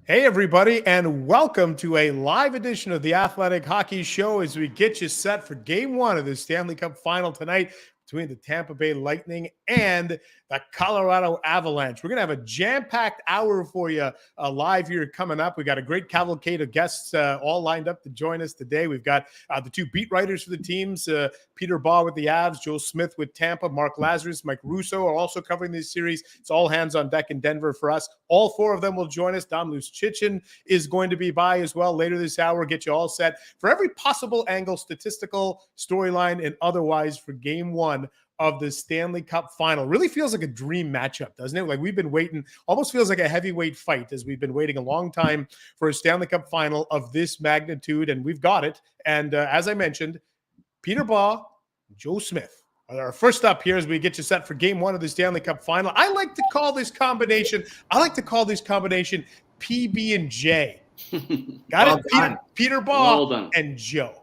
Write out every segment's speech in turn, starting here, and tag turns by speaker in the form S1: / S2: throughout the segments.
S1: Hey, everybody, and welcome to a live edition of the Athletic Hockey Show as we get you set for Game 1 of the Stanley Cup Final tonight between the Tampa Bay Lightning and the Colorado Avalanche. We're going to have a jam-packed hour for you live here coming up. We got a great cavalcade of guests all lined up to join us today. We've got the two beat writers for the teams, Peter Baugh with the Avs, Joe Smyth with Tampa, Mark Lazarus, Mike Russo are also covering this series. It's all hands on deck in Denver for us. All four of them will join us. Dom Lucic is going to be by as well later this hour. Get you all set for every possible angle, statistical, storyline, and otherwise for Game 1 of the Stanley Cup Final. Really feels like a dream matchup, doesn't it? Like we've been waiting, almost feels like a heavyweight fight as we've been waiting a long time for a Stanley Cup Final of this magnitude, and we've got it. And as I mentioned, Peter Baugh, Joe Smyth are our first up here as we get you set for Game 1 of the Stanley Cup Final. I like to call this combination PB and J. Got it? Peter Baugh and Joe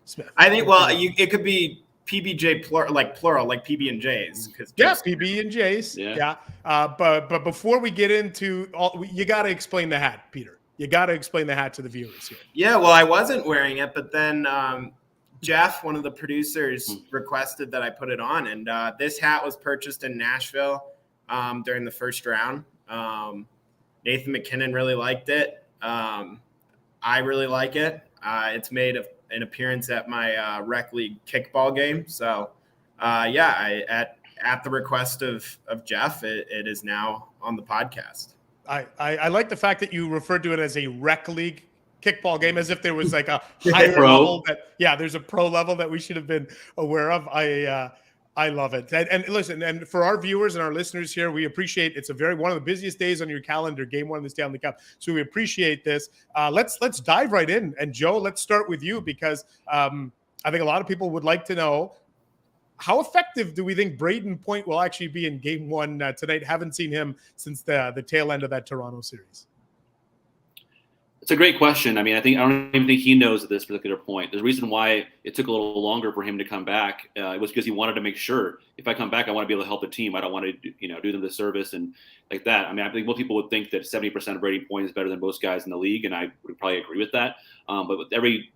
S1: Smyth.
S2: I think, it could be PBJ plural, like PB and J's.
S1: Yeah, PB and J's. Yeah. But before we get into all, you got to explain the hat, Peter. You got to explain the hat to the viewers here.
S2: Yeah, well, I wasn't wearing it, but then Jeff, one of the producers, requested that I put it on. And this hat was purchased in Nashville during the first round. Nathan McKinnon really liked it. I really like it. It's made an appearance at my rec league kickball game. So, at the request of Jeff, it is now on the podcast.
S1: I like the fact that you referred to it as a rec league kickball game, as if there was like a higher level there's a pro level that we should have been aware of. I love it. And listen, and for our viewers and our listeners here, we appreciate it's one of the busiest days on your calendar, Game 1 of the Stanley Cup. So we appreciate this. Let's dive right in. And Joe, let's start with you because I think a lot of people would like to know how effective do we think Braden Point will actually be in Game 1 tonight? Haven't seen him since the tail end of that Toronto series.
S3: It's a great question. I don't even think he knows at this particular point. There's a reason why it took a little longer for him to come back. It was because he wanted to make sure if I come back, I want to be able to help the team. I don't want to, do them the service and like that. I think most people would think that 70% of Brady Point is better than most guys in the league, and I would probably agree with that. But with every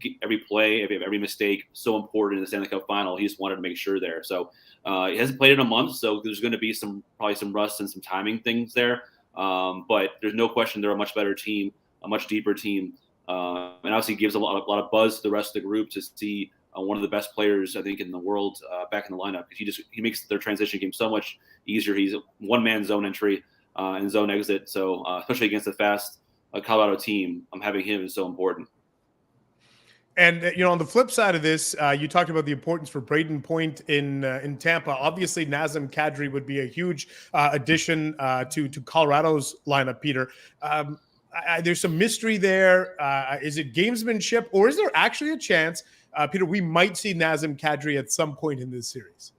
S3: play, every mistake, so important in the Stanley Cup Final, he just wanted to make sure there. So he hasn't played in a month, so there's going to be probably some rust and some timing things there. But there's no question they're a much better team, a much deeper team, and obviously gives a lot of buzz to the rest of the group to see one of the best players I think in the world back in the lineup. He makes their transition game so much easier. He's a one-man zone entry and zone exit, so especially against a fast Colorado team, having him is so important.
S1: And on the flip side of this, you talked about the importance for Braden Point in Tampa. Obviously, Nazem Kadri would be a huge addition to Colorado's lineup, Peter. There's some mystery there. Is it gamesmanship, or is there actually a chance, Peter, we might see Nazem Kadri at some point in this series?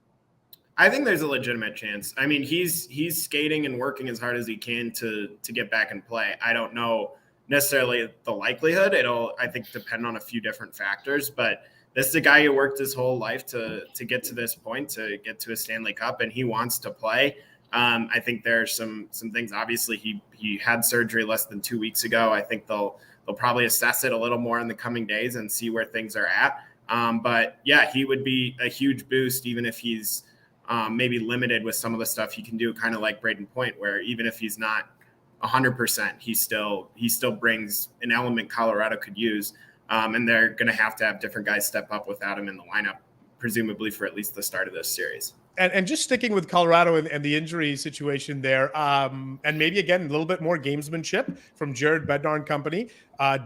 S2: I think there's a legitimate chance. He's skating and working as hard as he can to get back and play. I don't know necessarily the likelihood. It'll, I think, depend on a few different factors. But this is a guy who worked his whole life to get to this point, to get to a Stanley Cup, and he wants to play. I think there's some things. Obviously, he had surgery less than 2 weeks ago. I think they'll probably assess it a little more in the coming days and see where things are at. But yeah, he would be a huge boost, even if he's maybe limited with some of the stuff he can do, kind of like Braden Point, where even if he's not 100%, he still brings an element Colorado could use. And they're going to have different guys step up without him in the lineup, presumably for at least the start of this series.
S1: And just sticking with Colorado and the injury situation there, and maybe, again, a little bit more gamesmanship from Jared Bednar and company,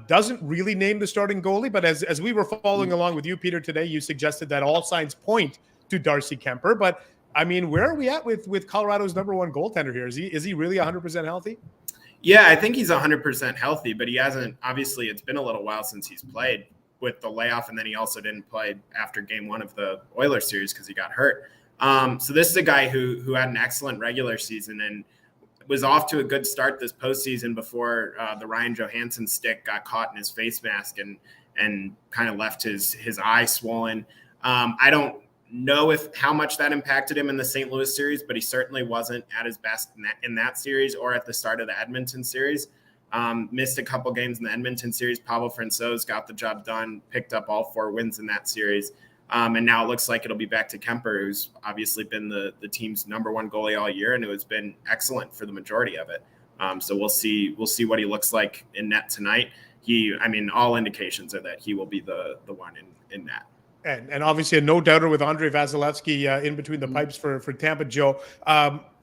S1: doesn't really name the starting goalie. But as we were following along with you, Peter, today, you suggested that all signs point to Darcy Kemper. But, where are we at with Colorado's number one goaltender here? Is he really 100% healthy?
S2: Yeah, I think he's 100% healthy, but he hasn't – obviously, it's been a little while since he's played with the layoff, and then he also didn't play after Game 1 of the Oilers series because he got hurt. So this is a guy who had an excellent regular season and was off to a good start this postseason before the Ryan Johansson stick got caught in his face mask and kind of left his eye swollen. I don't know how much that impacted him in the St. Louis series, but he certainly wasn't at his best in that series or at the start of the Edmonton series. Missed a couple games in the Edmonton series. Pablo Francouz got the job done, picked up all 4 wins in that series. And now it looks like it'll be back to Kemper, who's obviously been the team's #1 goalie all year and who has been excellent for the majority of it. So we'll see what he looks like in net tonight. All indications are that he will be the one in net.
S1: And obviously a no doubter with Andrei Vasilevsky in between the pipes for Tampa, Joe.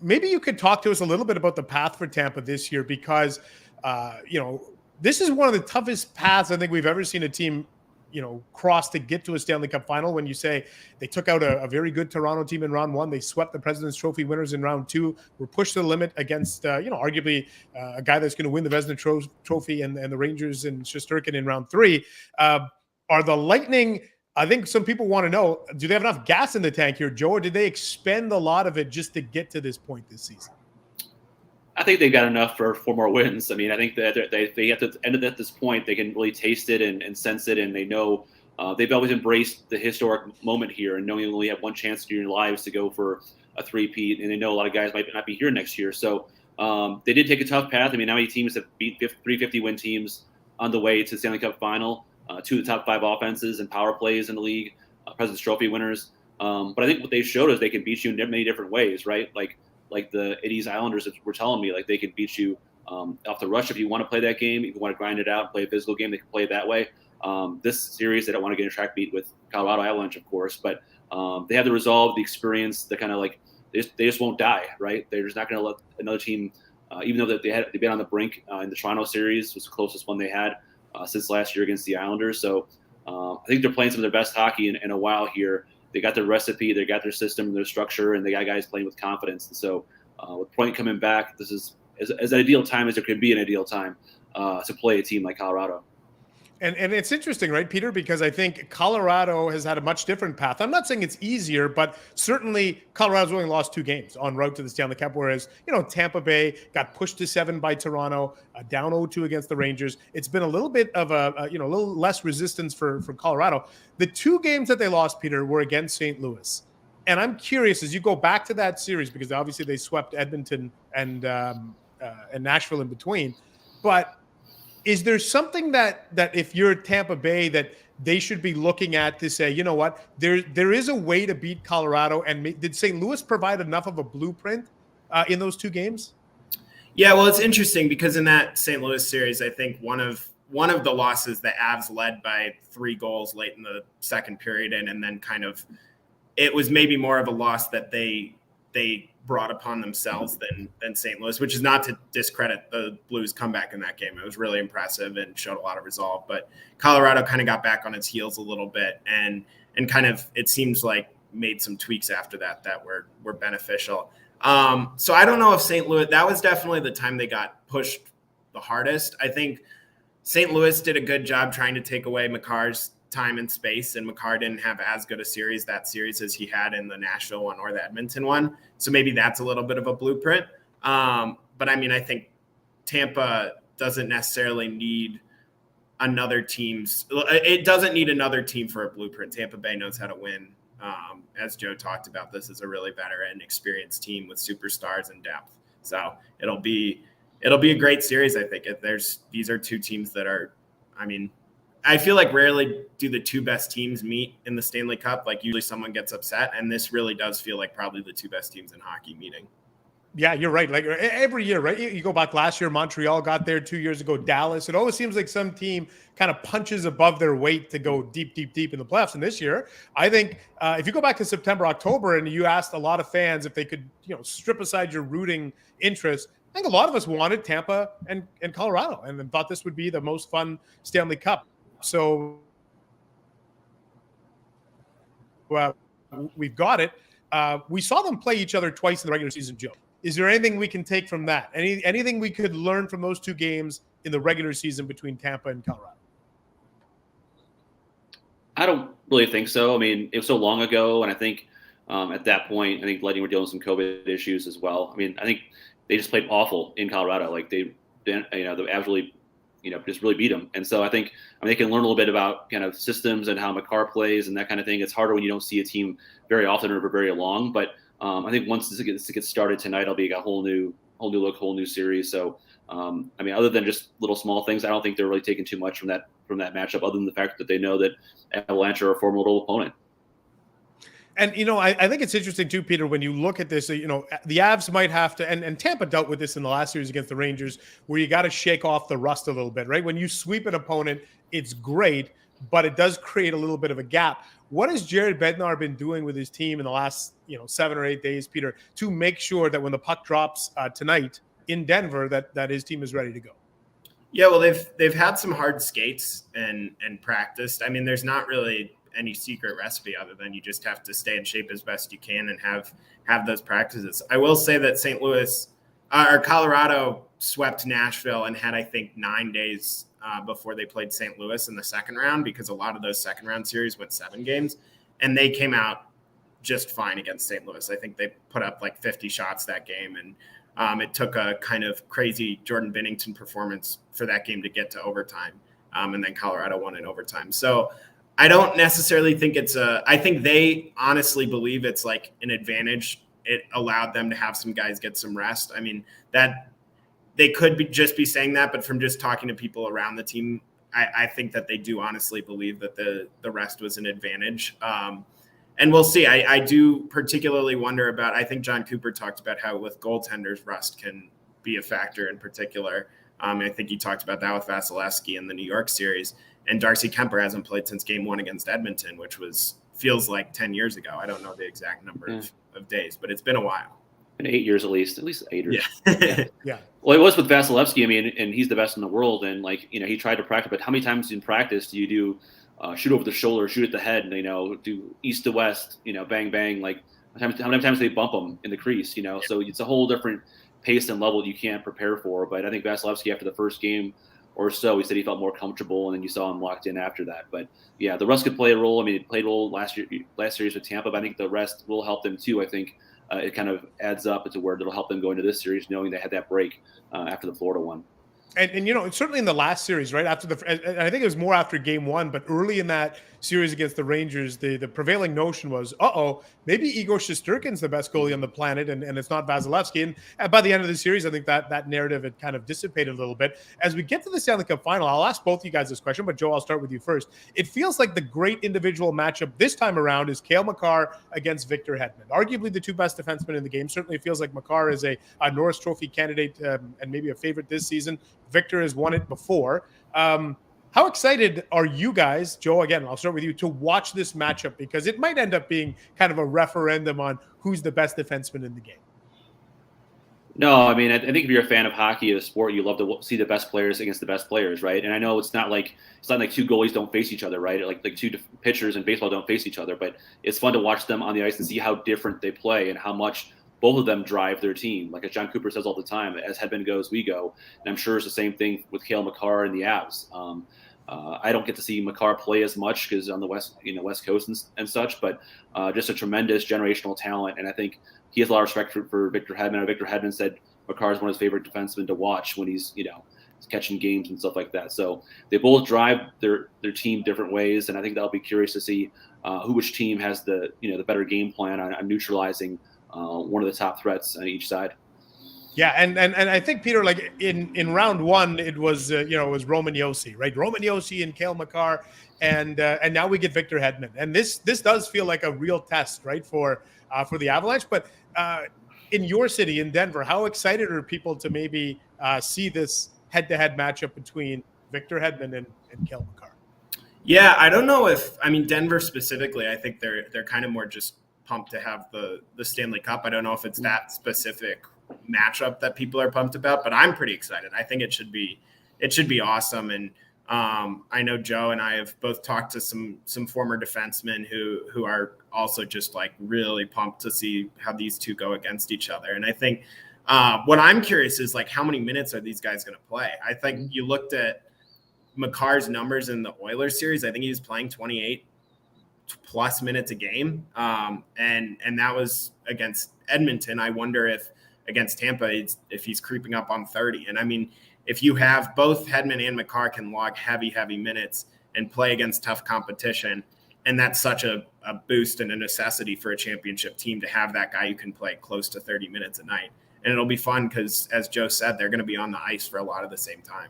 S1: Maybe you could talk to us a little bit about the path for Tampa this year, because this is one of the toughest paths I think we've ever seen a team cross to get to a Stanley Cup final. When you say they took out a very good Toronto team in round 1, they swept the President's Trophy winners in round 2, were pushed to the limit against, arguably a guy that's going to win the Vezina Trophy and the Rangers and Shesterkin in round 3. Are the Lightning, I think some people want to know, do they have enough gas in the tank here, Joe, or did they expend a lot of it just to get to this point this season?
S3: I think they've got enough for 4 more wins. I mean, I think that they have to end it at this point. They can really taste it and sense it, and they know they've always embraced the historic moment here and knowing you only have one chance in your lives to go for a three-peat, and they know a lot of guys might not be here next year. So they did take a tough path. I mean, how many teams have beat 350-win teams on the way to the Stanley Cup Final? 2 of the top 5 offenses and power plays in the league, President's Trophy winners. But I think what they showed is they can beat you in many different ways, right? Like the 80s Islanders were telling me, like they can beat you off the rush if you want to play that game. If you want to grind it out and play a physical game, they can play it that way. This series, they don't want to get in a track meet with Colorado Avalanche, of course, but they have the resolve, the experience, the kind of like they just won't die, right? They're just not going to let another team, even though they've been on the brink in the Toronto series, was the closest one they had since last year against the Islanders. So I think they're playing some of their best hockey in a while here. They got their recipe, they got their system, their structure, and they got guys playing with confidence. And so with Point coming back, this is as ideal time as there could be an ideal time to play a team like Colorado.
S1: And it's interesting, right, Peter, because I think Colorado has had a much different path. I'm not saying it's easier, but certainly Colorado's only lost 2 games en route to the Stanley Cup, whereas, Tampa Bay got pushed to 7 by Toronto, down 0-2 against the Rangers. It's been a little bit of a little less resistance for Colorado. The 2 games that they lost, Peter, were against St. Louis. And I'm curious, as you go back to that series, because obviously they swept Edmonton and Nashville in between, but is there something that if you're Tampa Bay that they should be looking at to say, you know what, there is a way to beat Colorado? And did St. Louis provide enough of a blueprint in those 2 games?
S2: Yeah, well, it's interesting because in that St. Louis series, I think one of the losses, the Avs led by 3 goals late in the second period, and then kind of it was maybe more of a loss that they brought upon themselves than St. Louis, which is not to discredit the Blues' comeback in that game. It was really impressive and showed a lot of resolve. But Colorado kind of got back on its heels a little bit and kind of, it seems like, made some tweaks after that were beneficial. So I don't know if St. Louis, that was definitely the time they got pushed the hardest. I think St. Louis did a good job trying to take away Makar's time and space, and Makar didn't have as good a series as he had in the Nashville one or the Edmonton one. So maybe that's a little bit of a blueprint. But I mean, I think Tampa doesn't necessarily need another it doesn't need another team for a blueprint. Tampa Bay knows how to win. As Joe talked about, this is a really veteran and experienced team with superstars and depth. So it'll be a great series. I think these are 2 teams that are, I feel like rarely do the 2 best teams meet in the Stanley Cup. Like usually someone gets upset, and this really does feel like probably the 2 best teams in hockey meeting. Yeah,
S1: you're right. Like every year, right? You go back last year, Montreal got there, 2 years ago, Dallas. It always seems like some team kind of punches above their weight to go deep in the playoffs. And this year, I think if you go back to September, October, and you asked a lot of fans if they could, strip aside your rooting interest, I think a lot of us wanted Tampa and Colorado and thought this would be the most fun Stanley Cup. So we've got it. We saw them play each other twice in the regular season, Joe. Is there anything we can take from that? Anything we could learn from those 2 games in the regular season between Tampa and Colorado?
S3: I don't really think so. I mean, it was so long ago, and I think at that point, I think Lightning were dealing with some COVID issues as well. I mean, I think they just played awful in Colorado. Like the Avs really, just really beat them. And so I think they can learn a little bit about kind of systems and how Makar plays and that kind of thing. It's harder when you don't see a team very often or for very long. But I think once this gets started tonight, it'll be a whole new whole new look, whole new series. So, I mean, other than just little small things, I don't think they're really taking too much from that matchup, other than the fact that they know that Avalanche are a formidable opponent.
S1: And, I think it's interesting too, Peter, when you look at this, the Avs might have to, and Tampa dealt with this in the last series against the Rangers, where you got to shake off the rust a little bit, right? When you sweep an opponent, it's great, but it does create a little bit of a gap. What has Jared Bednar been doing with his team in the last, 7 or 8 days, Peter, to make sure that when the puck drops tonight in Denver, that his team is ready to go?
S2: Yeah, well, they've had some hard skates and practiced. I mean, there's not really any secret recipe other than you just have to stay in shape as best you can and have those practices. I will say that St. Louis or Colorado swept Nashville and had, I think, 9 days before they played St. Louis in the second round, because a lot of those second round series went 7 games, and they came out just fine against St. Louis. I think they put up like 50 shots that game, and it took a kind of crazy Jordan Binnington performance for that game to get to overtime, and then Colorado won in overtime. So I don't necessarily think I think they honestly believe it's like an advantage. It allowed them to have some guys get some rest. I mean, that they could just be saying that, but from just talking to people around the team, I think that they do honestly believe that the rest was an advantage. And we'll see. I do particularly wonder about, I think John Cooper talked about how with goaltenders, rust can be a factor in particular. I think he talked about that with Vasilevsky in the New York series. And Darcy Kemper hasn't played since game 1 against Edmonton, which feels like 10 years ago. I don't know the exact number of days, but it's been a while.
S3: In 8 years at least 8 years.
S2: Yeah.
S1: Yeah.
S3: Well, it was with Vasilevsky. I mean, and he's the best in the world. And he tried to practice, but how many times in practice do you do shoot over the shoulder, shoot at the head, and, do east to west, bang, bang, like how many times they bump them in the crease, So it's a whole different pace and level you can't prepare for. But I think Vasilevsky, after the first game or so, he said he felt more comfortable, and then you saw him locked in after that. But yeah, the rest could play a role. I mean, it played a role last series with Tampa, but I think the rest will help them too. I think it kind of adds up to where it'll help them go into this series, knowing they had that break after the Florida one.
S1: And certainly in the last series, right after and I think it was more after game 1, but early in that series against the Rangers, the prevailing notion was, maybe Igor Shesterkin's the best goalie on the planet, and it's not Vasilevsky. And by the end of the series, I think that narrative had kind of dissipated a little bit. As we get to the Stanley Cup Final, I'll ask both you guys this question, but Joe, I'll start with you first. It feels like the great individual matchup this time around is Cale Makar against Victor Hedman, arguably the two best defensemen in the game. Certainly, it feels like Makar is a Norris Trophy candidate and maybe a favorite this season. Victor has won it before. How excited are you guys, Joe, again, I'll start with you, to watch this matchup? Because it might end up being kind of a referendum on who's the best defenseman in the game.
S3: No, I mean, I think if you're a fan of hockey, of sport, you love to see the best players against the best players, right? And I know it's not like two goalies don't face each other, right? Like two pitchers in baseball don't face each other, but it's fun to watch them on the ice and see how different they play and how much both of them drive their team. Like as John Cooper says all the time, as Hedman goes, we go. And I'm sure it's the same thing with Cale Makar and the Avs. I don't get to see Makar play as much because on the West Coast and such, but just a tremendous generational talent. And I think he has a lot of respect for Victor Hedman. Victor Hedman said Makar is one of his favorite defensemen to watch when he's catching games and stuff like that. So they both drive their team different ways, and I think that'll be curious to see which team has the better game plan on neutralizing one of the top threats on each side.
S1: Yeah, and I think, Peter, like in round 1, it was it was Roman Josi, right? Roman Josi and Cale Makar, and now we get Victor Hedman, and this does feel like a real test, right, for the Avalanche. But in your city, in Denver, how excited are people to maybe see this head-to-head matchup between Victor Hedman and Cale Makar?
S2: Yeah, I don't know Denver specifically, I think they're kind of more just pumped to have the Stanley Cup. I don't know if it's that specific matchup that people are pumped about, but I'm pretty excited. I think it should be awesome. And I know Joe and I have both talked to some former defensemen who are also just like really pumped to see how these two go against each other. And I think what I'm curious is like, how many minutes are these guys going to play? I think you looked at Makar's numbers in the Oilers series. I think he was playing 28 plus minutes a game. And that was against Edmonton. I wonder if against Tampa, if he's creeping up on 30. And I mean, if you have both Hedman and Makar can log heavy minutes and play against tough competition, and that's such a boost and a necessity for a championship team to have that guy who can play close to 30 minutes a night. and it'll be fun because, as Joe said, they're going to be on the ice for a lot of the same time.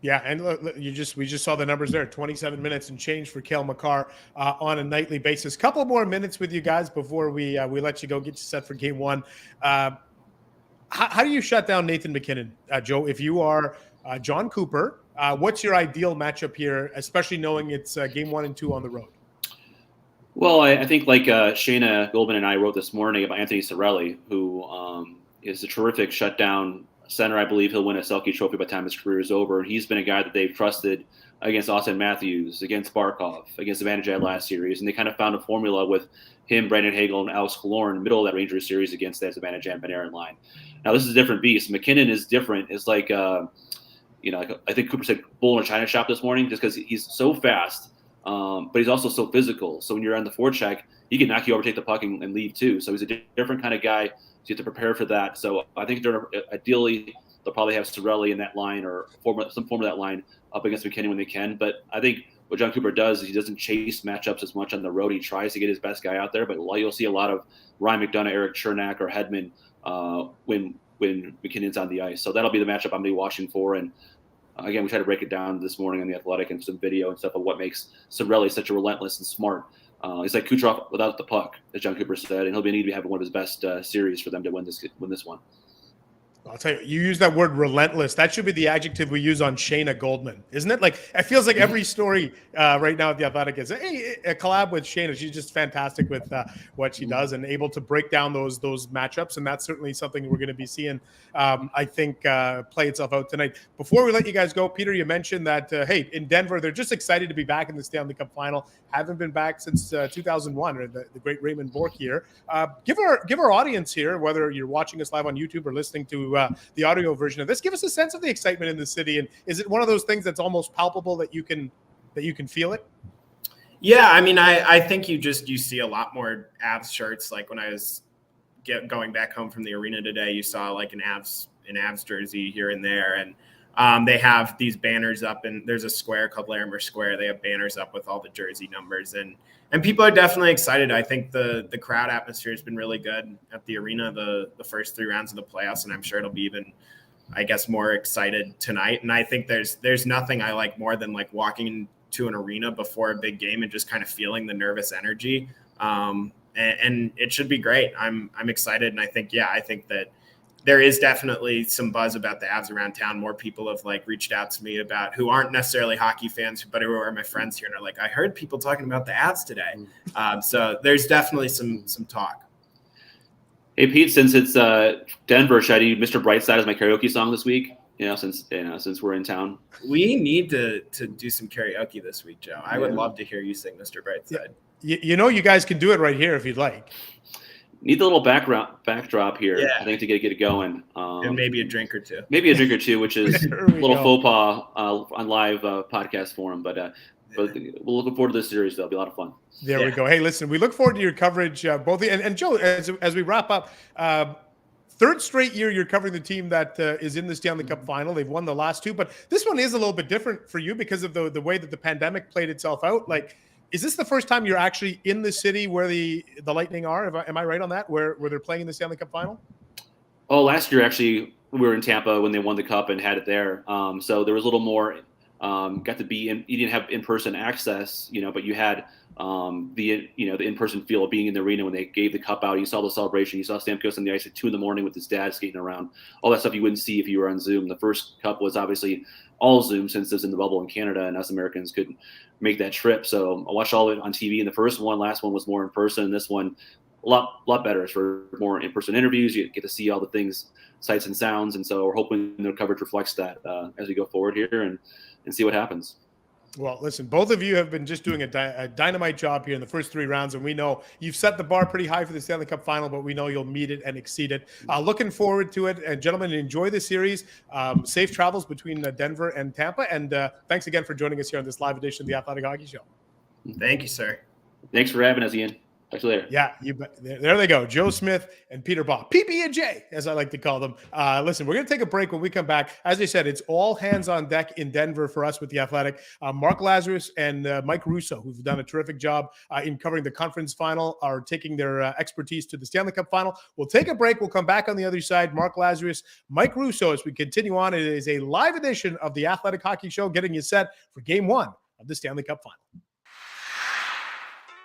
S1: Yeah, and we just saw the numbers there: 27 minutes and change for Cale Makar on a nightly basis. Couple more minutes with you guys before we let you go, get you set for game one. How do you shut down Nathan MacKinnon, Joe? If you are John Cooper, what's your ideal matchup here, especially knowing it's game 1 and 2 on the road?
S3: Well, I think like Shayna Goldman and I wrote this morning about Anthony Cirelli, who is a terrific shutdown center. I believe he'll win a Selke Trophy by the time his career is over. And he's been a guy that they've trusted against Austin Matthews, against Barkov, against Zibanejad last series. And they kind of found a formula with him, Brandon Hagel, and Alex Killorn in the middle of that Rangers series against that Zibanejad and Panarin line. Now, this is a different beast. MacKinnon is different. It's like, I think Cooper said bull in a china shop this morning just because he's so fast, but he's also so physical. So when you're on the forecheck, he can knock you over, take the puck, and leave too. So he's a different kind of guy. So you have to prepare for that. So I think ideally they'll probably have Cirelli in that line or some form of that line up against MacKinnon when they can. But I think what John Cooper does is he doesn't chase matchups as much on the road. He tries to get his best guy out there. But you'll see a lot of Ryan McDonough, Eric Chernak, or Hedman when MacKinnon's on the ice. So that'll be the matchup I'm going to be watching for. And again, we tried to break it down this morning on the Athletic and some video and stuff of what makes Cirelli such a relentless and smart. He's like Kucherov without the puck, as John Cooper said, and he'll need to be having one of his best series for them to win this one.
S1: I'll tell you, you use that word relentless. That should be the adjective we use on Shayna Goldman, isn't it? Like, it feels like every story right now at the Athletic is, hey, a collab with Shayna. She's just fantastic with what she does and able to break down those matchups. And that's certainly something we're going to be seeing, I think, play itself out tonight. Before we let you guys go, Peter, you mentioned that, hey, in Denver, they're just excited to be back in the Stanley Cup Final. Haven't been back since 2001, or the great Raymond Bourque here. Give our audience here, whether you're watching us live on YouTube or listening to the audio version of this, give us a sense of the excitement in the city. And is it one of those things that's almost palpable that you can feel it?
S2: Yeah, I mean, I think you see a lot more Avs shirts. Like when I was going back home from the arena today, you saw like an Avs jersey here and there, and they have these banners up, and there's a square called Larimer Square. They have banners up with all the jersey numbers, and people are definitely excited. I think the crowd atmosphere has been really good at the arena the first 3 rounds of the playoffs, and I'm sure it'll be even, I guess, more excited tonight. And I think there's nothing I like more than like walking into an arena before a big game and just kind of feeling the nervous energy. And it should be great. I'm excited, and I think that there is definitely some buzz about the Avs around town. More people have like reached out to me about who aren't necessarily hockey fans, but who are my friends here, and are like, I heard people talking about the Avs today. So there's definitely some talk.
S3: Hey Pete, since it's Denver, should I do Mr. Brightside as my karaoke song this week? Since we're in town,
S2: we need to do some karaoke this week, Joe. I would love to hear you sing Mr. Brightside.
S1: You guys can do it right here if you'd like.
S3: Need the little backdrop here, I think, to get it going.
S2: And maybe a drink or two.
S3: Which is a little faux pas on live podcast forum. But we're looking forward to this series. That'll be a lot of fun.
S1: There we go. Hey, listen, we look forward to your coverage, both. And Joe, as we wrap up, third straight year you're covering the team that is in the Stanley Cup Final. They've won the last 2, but this one is a little bit different for you because of the way that the pandemic played itself out. Like, is this the first time you're actually in the city where the Lightning are? Am I right on that? Where they're playing in the Stanley Cup Final?
S3: Oh, last year actually we were in Tampa when they won the Cup and had it there. So there was a little more. Got to be in. You didn't have in-person access, but you had the in-person feel of being in the arena when they gave the Cup out. You saw the celebration. You saw Stamkos on the ice at 2 a.m. with his dad skating around. All that stuff you wouldn't see if you were on Zoom. The first Cup was obviously all Zoom since it was in the bubble in Canada, and us Americans couldn't make that trip. So I watched all of it on TV. And the first one, last one was more in person. This one, a lot better. It's for more in-person interviews. You get to see all the things, sights and sounds. And so we're hoping their coverage reflects that as we go forward here and see what happens.
S1: Well, listen, both of you have been just doing a dynamite job here in the first 3 rounds, and we know you've set the bar pretty high for the Stanley Cup Final, but we know you'll meet it and exceed it. Looking forward to it. And gentlemen, enjoy the series. Safe travels between Denver and Tampa. And thanks again for joining us here on this live edition of the Athletic Hockey Show.
S2: Thank you, sir.
S3: Thanks for having us, Ian. Actually, there.
S1: Yeah, there they go. Joe Smyth and Peter Baugh. PB&J, as I like to call them. Listen, we're going to take a break. When we come back, as I said, it's all hands on deck in Denver for us with the Athletic. Mark Lazarus and Mike Russo, who've done a terrific job in covering the conference final, are taking their expertise to the Stanley Cup final. We'll take a break. We'll come back on the other side. Mark Lazarus, Mike Russo, as we continue on. It is a live edition of the Athletic Hockey Show, getting you set for Game 1 of the Stanley Cup final.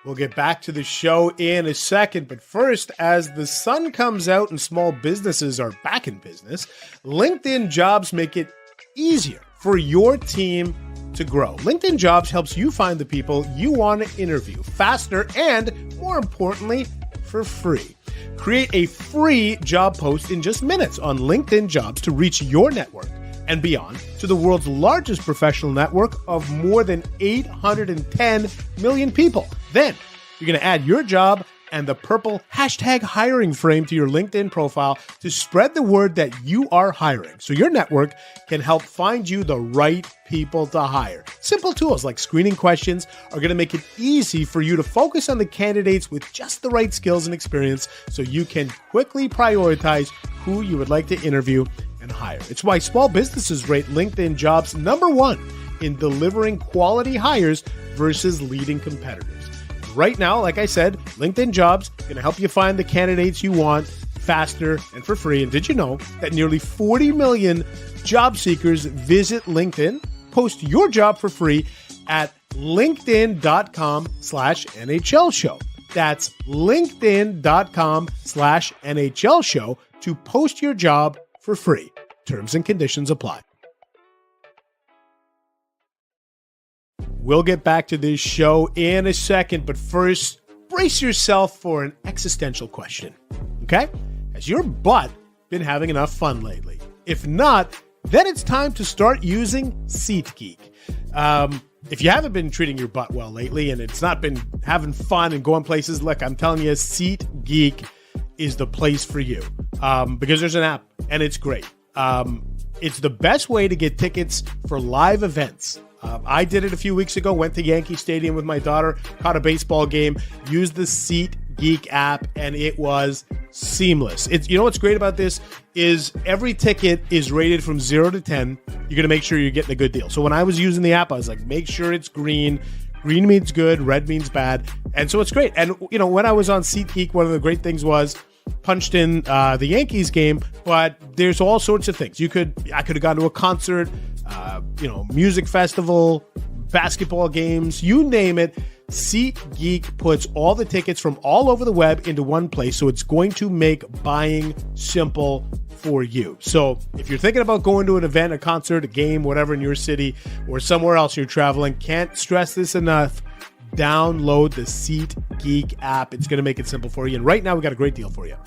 S1: We'll get back to the show in a second, but first, as the sun comes out and small businesses are back in business, LinkedIn Jobs make it easier for your team to grow. LinkedIn Jobs helps you find the people you want to interview faster and, more importantly, for free. Create a free job post in just minutes on LinkedIn Jobs to reach your network and beyond to the world's largest professional network of more than 810 million people. Then you're going to add your job and the purple #hiring frame to your LinkedIn profile to spread the word that you are hiring, so your network can help find you the right people to hire. Simple tools like screening questions are going to make it easy for you to focus on the candidates with just the right skills and experience, so you can quickly prioritize who you would like to interview and hire. It's why small businesses rate LinkedIn Jobs #1 in delivering quality hires versus leading competitors. Right now, like I said, LinkedIn Jobs is going to help you find the candidates you want faster and for free. And did you know that nearly 40 million job seekers visit LinkedIn? Post your job for free at linkedin.com/NHL show. That's linkedin.com/NHL show to post your job for free. Terms and conditions apply. We'll get back to this show in a second, but first, brace yourself for an existential question, okay? Has your butt been having enough fun lately? If not, then it's time to start using SeatGeek. If you haven't been treating your butt well lately and it's not been having fun and going places, look, I'm telling you, SeatGeek is the place for you because there's an app and it's great. It's the best way to get tickets for live events. I did it a few weeks ago, went to Yankee Stadium with my daughter, caught a baseball game, used the SeatGeek app, and it was seamless. You know what's great about this is every ticket is rated from 0 to 10. You're going to make sure you're getting a good deal. So when I was using the app, I was like, make sure it's green. Green means good, red means bad. And so it's great. And, you know, when I was on SeatGeek, one of the great things was punched in the Yankees game, but there's all sorts of things. I could have gone to a concert, music festival, basketball games, you name it. SeatGeek puts all the tickets from all over the web into one place, so it's going to make buying simple for you. So if you're thinking about going to an event, a concert, a game, whatever in your city or somewhere else you're traveling, can't stress this enough. Download the SeatGeek app. It's going to make it simple for you. And right now, we got a great deal for you.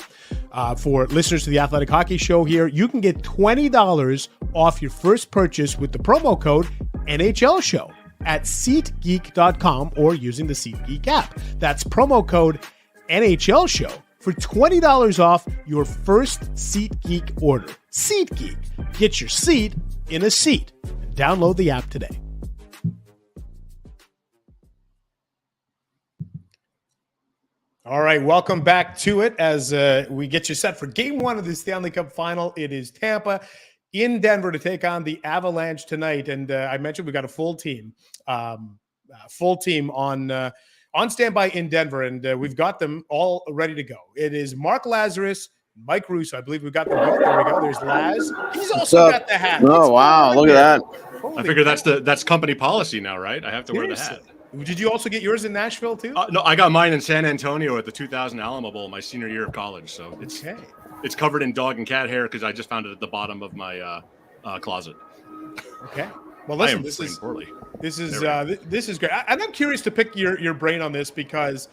S1: For listeners to the Athletic Hockey Show here, you can get $20 off your first purchase with the promo code NHL Show at SeatGeek.com or using the SeatGeek app. That's promo code NHL Show for $20 off your first SeatGeek order. SeatGeek. Get your seat in a seat. Download the app today. All right, welcome back to it as we get you set for Game 1 of the Stanley Cup Final. It is Tampa in Denver to take on the Avalanche tonight. And I mentioned we got a full team on standby in Denver, and we've got them all ready to go. It is Mark Lazarus, Mike Russo. I believe we've got them both. There we go. There's Laz. He's also got the hat.
S4: Oh, wow. Look at that.
S5: I figure that's company policy now, right? I have to wear the hat.
S1: Did you also get yours in Nashville too?
S5: No, I got mine in San Antonio at the 2000 Alamo Bowl my senior year of college. So it's covered in dog and cat hair because I just found it at the bottom of my closet.
S1: Okay. Well, listen,
S5: this is great.
S1: And I'm curious to pick your brain on this because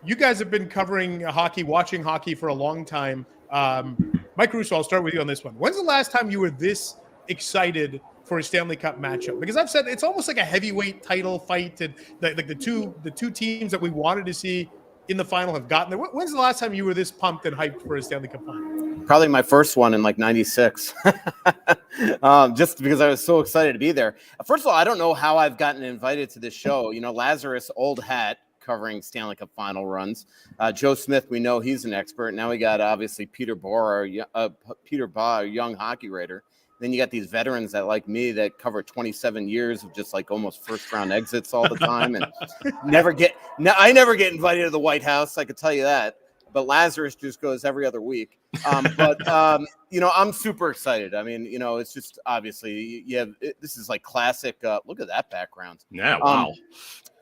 S1: you guys have been covering hockey, watching hockey for a long time. Mike Russo, I'll start with you on this one. When's the last time you were this excited for a Stanley Cup matchup? Because I've said it's almost like a heavyweight title fight, and like the two teams that we wanted to see in the final have gotten there. When's the last time you were this pumped and hyped for a Stanley Cup final?
S4: Probably my first one in like 96. Just because I was so excited to be there. First of all, I don't know how I've gotten invited to this show. You know, Lazarus, old hat, covering Stanley Cup Final runs. Joe Smyth, we know he's an expert. Now we got obviously Peter Baugh, a young hockey writer. Then you got these veterans that, like me, that cover 27 years of just like almost first round exits all the time, and I never get invited to the White House. I could tell you that. But Lazarus just goes every other week. I'm super excited. I mean, it's just obviously this is like classic. Look at that background.
S5: Yeah, wow.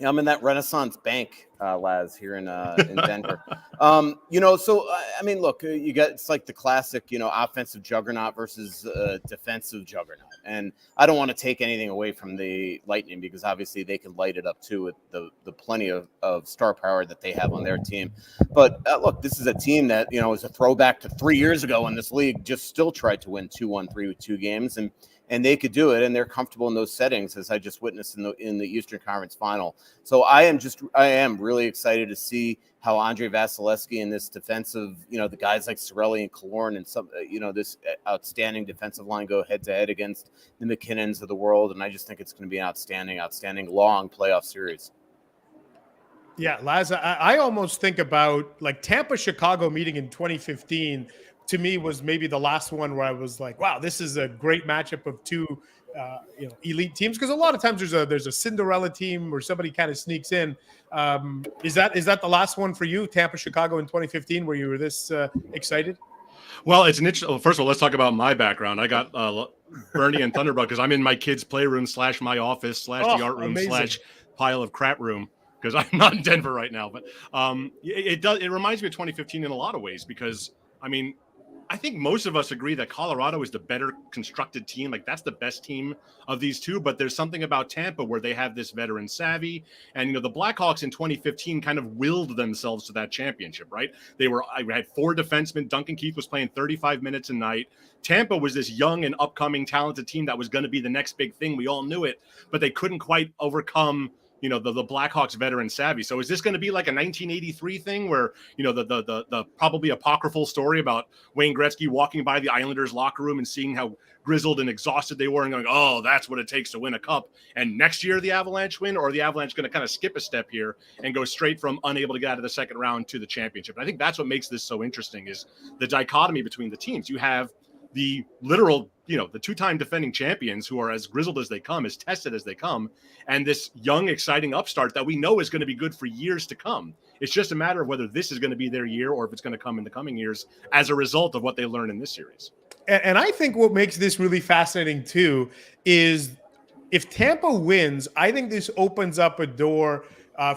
S4: I'm in that Renaissance bank, Laz, here in Denver. Look, you got, it's like the classic, offensive juggernaut versus defensive juggernaut. And I don't want to take anything away from the Lightning, because obviously they can light it up too with the plenty of star power that they have on their team. But look, this is a team that, is a throwback to 3 years ago when this league just still tried to win 2-1-3 with 2 games. And they could do it, and they're comfortable in those settings, as I just witnessed in the Eastern Conference Final. So I am really excited to see how Andre Vasilevsky and this defensive, the guys like Cirelli and Killorn and some, this outstanding defensive line go head to head against the McKinnons of the world, and I just think it's going to be an outstanding long playoff series.
S1: Yeah, Laz, I almost think about like Tampa Chicago meeting in 2015. To me, was maybe the last one where I was like, wow, this is a great matchup of two elite teams, because a lot of times there's a Cinderella team where somebody kind of sneaks in. Is that the last one for you, Tampa Chicago in 2015, where you were this excited?
S5: Well, it's an interesting. First of all, let's talk about my background. I got Bernie and Thunderbug because I'm in my kids' playroom / my office / the art room / pile of crap room, because I'm not in Denver right now. But it reminds me of 2015 in a lot of ways, because I think most of us agree that Colorado is the better constructed team. Like, that's the best team of these two. But there's something about Tampa where they have this veteran savvy. And, the Blackhawks in 2015 kind of willed themselves to that championship, right? I had 4 defensemen. Duncan Keith was playing 35 minutes a night. Tampa was this young and upcoming talented team that was going to be the next big thing. We all knew it, but they couldn't quite overcome the Blackhawks veteran savvy. So is this going to be like a 1983 thing where, the probably apocryphal story about Wayne Gretzky walking by the Islanders locker room and seeing how grizzled and exhausted they were and going, oh, that's what it takes to win a cup. And next year the Avalanche win, or the Avalanche going to kind of skip a step here and go straight from unable to get out of the second round to the championship. And I think that's what makes this so interesting, is the dichotomy between the teams. You have the literal, the 2-time defending champions who are as grizzled as they come, as tested as they come, and this young, exciting upstart that we know is going to be good for years to come. It's just a matter of whether this is going to be their year or if it's going to come in the coming years as a result of what they learn in this series.
S1: And I think what makes this really fascinating too is if Tampa wins, I think this opens up a door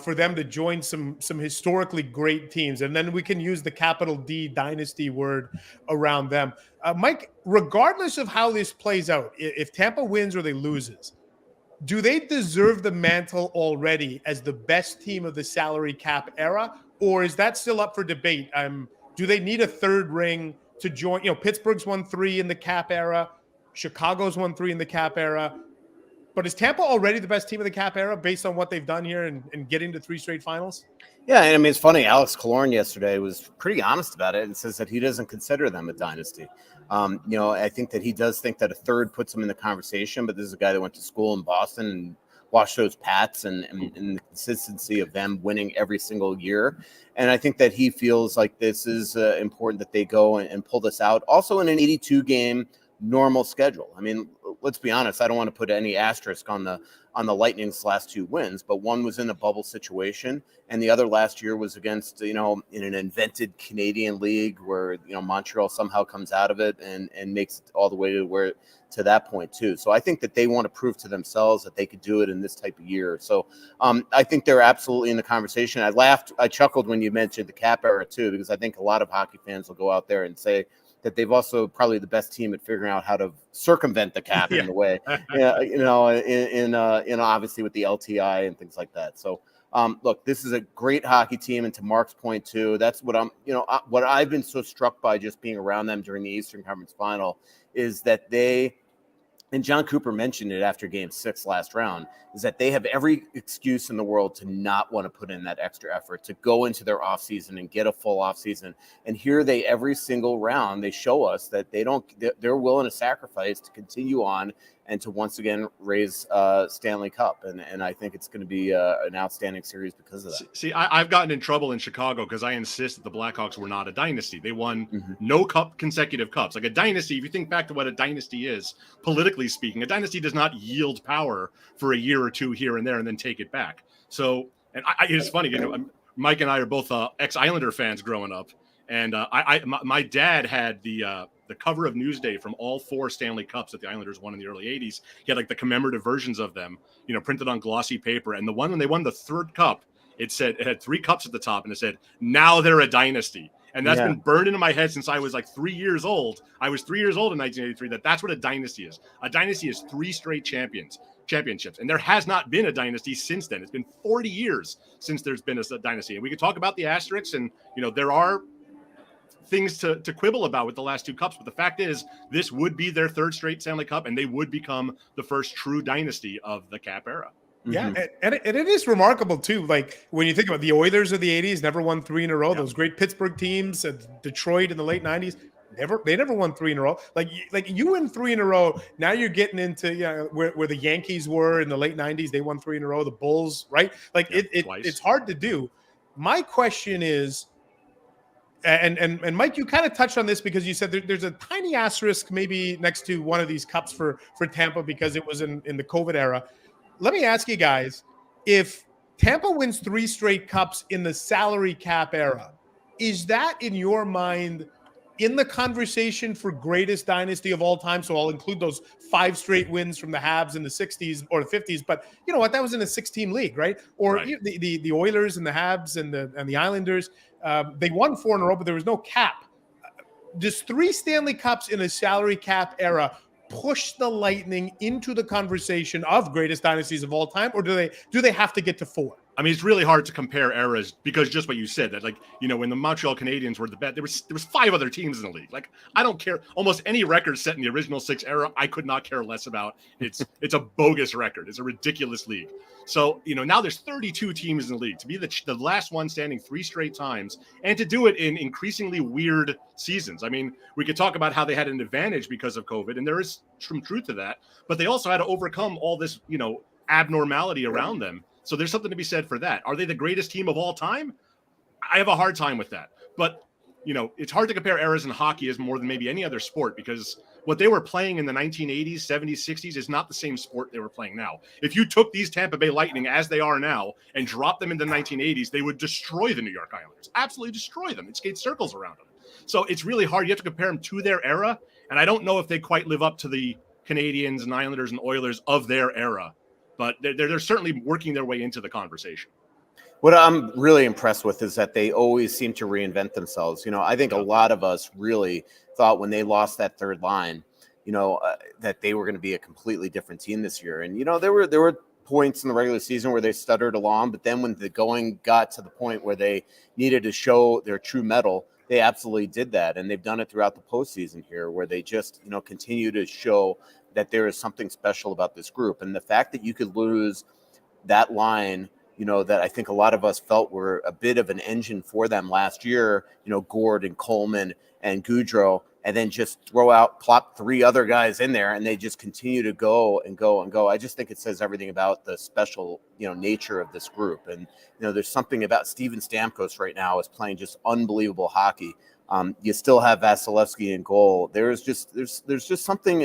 S1: for them to join some historically great teams. And then we can use the capital D dynasty word around them. Mike, regardless of how this plays out, if Tampa wins or they loses, do they deserve the mantle already as the best team of the salary cap era? Or is that still up for debate? Do they need a third ring to join? Pittsburgh's won 3 in the cap era. Chicago's won 3 in the cap era. But is Tampa already the best team of the cap era based on what they've done here and getting to 3 straight finals?
S4: Yeah, and it's funny. Alex Killorn yesterday was pretty honest about it and says that he doesn't consider them a dynasty. I think that he does think that a third puts him in the conversation, but this is a guy that went to school in Boston and watched those Pats and the consistency of them winning every single year. And I think that he feels like this is important that they go and pull this out. Also in an 82-game normal schedule. Let's be honest. I don't want to put any asterisk on the Lightning's last 2 wins, but one was in a bubble situation, and the other last year was against, in an invented Canadian league where, Montreal somehow comes out of it and makes it all the way to that point too. So I think that they want to prove to themselves that they could do it in this type of year. So I think they're absolutely in the conversation. I chuckled when you mentioned the cap era too, because I think a lot of hockey fans will go out there and say that they've also probably the best team at figuring out how to circumvent the cap in a way, obviously with the LTI and things like that. So, look, this is a great hockey team. And to Mark's point too, that's what what I've been so struck by just being around them during the Eastern Conference Final is that and John Cooper mentioned it after Game 6 last round, is that they have every excuse in the world to not want to put in that extra effort, to go into their offseason and get a full offseason. And here every single round, they show us that they're willing to sacrifice to continue on and to once again raise Stanley Cup. And I think it's going to be an outstanding series because of that.
S5: See, I've gotten in trouble in Chicago because I insist that the Blackhawks were not a dynasty. They won no consecutive cups. Like a dynasty, if you think back to what a dynasty is, politically speaking, a dynasty does not yield power for a year or two here and there and then take it back. So, and it's funny, Mike and I are both ex-Islander fans growing up. And my dad had the cover of Newsday from all 4 Stanley Cups that the Islanders won in the early 80s. He had like the commemorative versions of them, printed on glossy paper. And the one when they won the 3rd cup, it had 3 cups at the top and it said, "Now they're a dynasty." And that's been burned into my head since I was like 3 years old. I was 3 years old in 1983. That's what a dynasty is. A dynasty is 3 straight championships. And there has not been a dynasty since then. It's been 40 years since there's been a dynasty. And we could talk about the asterisks and, there are things to quibble about with the last 2 cups, but the fact is this would be their 3rd straight Stanley Cup, and they would become the first true dynasty of the Cap era.
S1: Yeah, and it is remarkable too. Like when you think about the Oilers of the 80s, never won 3 in a row. Those great Pittsburgh teams, Detroit in the late 90s, they never won 3 in a row. Like you win 3 in a row. Now you're getting into where the Yankees were in the late 90s. They won 3 in a row. The Bulls, right? Like it's hard to do. My question is. And Mike, you kind of touched on this because you said there's a tiny asterisk maybe next to one of these cups for Tampa because it was in the COVID era. Let me ask you guys, if Tampa wins 3 straight cups in the salary cap era, is that in your mind in the conversation for greatest dynasty of all time? So I'll include those 5 straight wins from the Habs in the 60s or the 50s. But you know what? That was in a 6-team league, right? Or right. The Oilers and the Habs and the Islanders. They won 4 in a row, but there was no cap. Does 3 Stanley Cups in a salary cap era push the Lightning into the conversation of greatest dynasties of all time, or do they have to get to 4?
S5: I mean, it's really hard to compare eras because just what you said, that when the Montreal Canadiens were the best, there was 5 other teams in the league. Like, I don't care. Almost any record set in the original 6 era, I could not care less about. It's a bogus record. It's a ridiculous league. So, now there's 32 teams in the league. To be the last one standing 3 straight times and to do it in increasingly weird seasons. I mean, we could talk about how they had an advantage because of COVID, and there is some truth to that, but they also had to overcome all this, abnormality around them. So there's something to be said for that. Are they the greatest team of all time? I have a hard time with that. But, it's hard to compare eras in hockey as more than maybe any other sport because what they were playing in the 1980s, 70s, 60s is not the same sport they were playing now. If you took these Tampa Bay Lightning as they are now and dropped them in the 1980s, they would destroy the New York Islanders. Absolutely destroy them. They'd skate circles around them. So it's really hard. You have to compare them to their era. And I don't know if they quite live up to the Canadiens and Islanders and Oilers of their era. But they're certainly working their way into the conversation.
S4: What I'm really impressed with is that they always seem to reinvent themselves. I think a lot of us really thought when they lost that 3rd line, that they were going to be a completely different team this year. And, there were points in the regular season where they stuttered along. But then when the going got to the point where they needed to show their true mettle, they absolutely did that. And they've done it throughout the postseason here where they just, continue to show that there is something special about this group. And the fact that you could lose that line, that I think a lot of us felt were a bit of an engine for them last year, Gord and Coleman and Goudreau, and then just plop 3 other guys in there and they just continue to go and go and go. I just think it says everything about the special, nature of this group. And, there's something about Steven Stamkos right now is playing just unbelievable hockey. You still have Vasilevsky in goal. There's just something,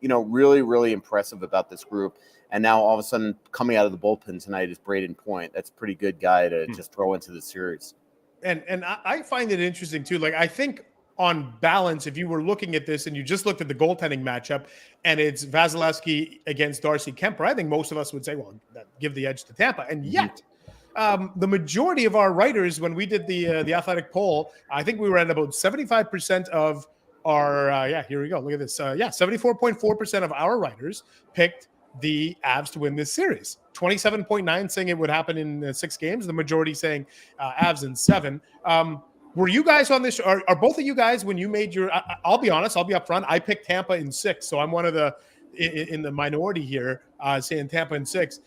S4: really, really impressive about this group. And now all of a sudden coming out of the bullpen tonight is Braden Point. That's a pretty good guy to just throw into the series.
S1: And I find it interesting too. Like, I think on balance, if you were looking at this and you just looked at the goaltending matchup and it's Vasilevsky against Darcy Kemper, I think most of us would say, well, give the edge to Tampa. And yet, the majority of our writers, when we did the athletic poll, I think we were at about 75% of our, here we go. Look at this. 74.4% of our writers picked the Avs to win this series. 27.9 saying it would happen in 6 games. The majority saying Avs in 7. Were you guys on this? Are both of you guys, when you made your, I'll be honest, I'll be upfront. I picked Tampa in 6. So I'm one of in the minority here saying Tampa in 6.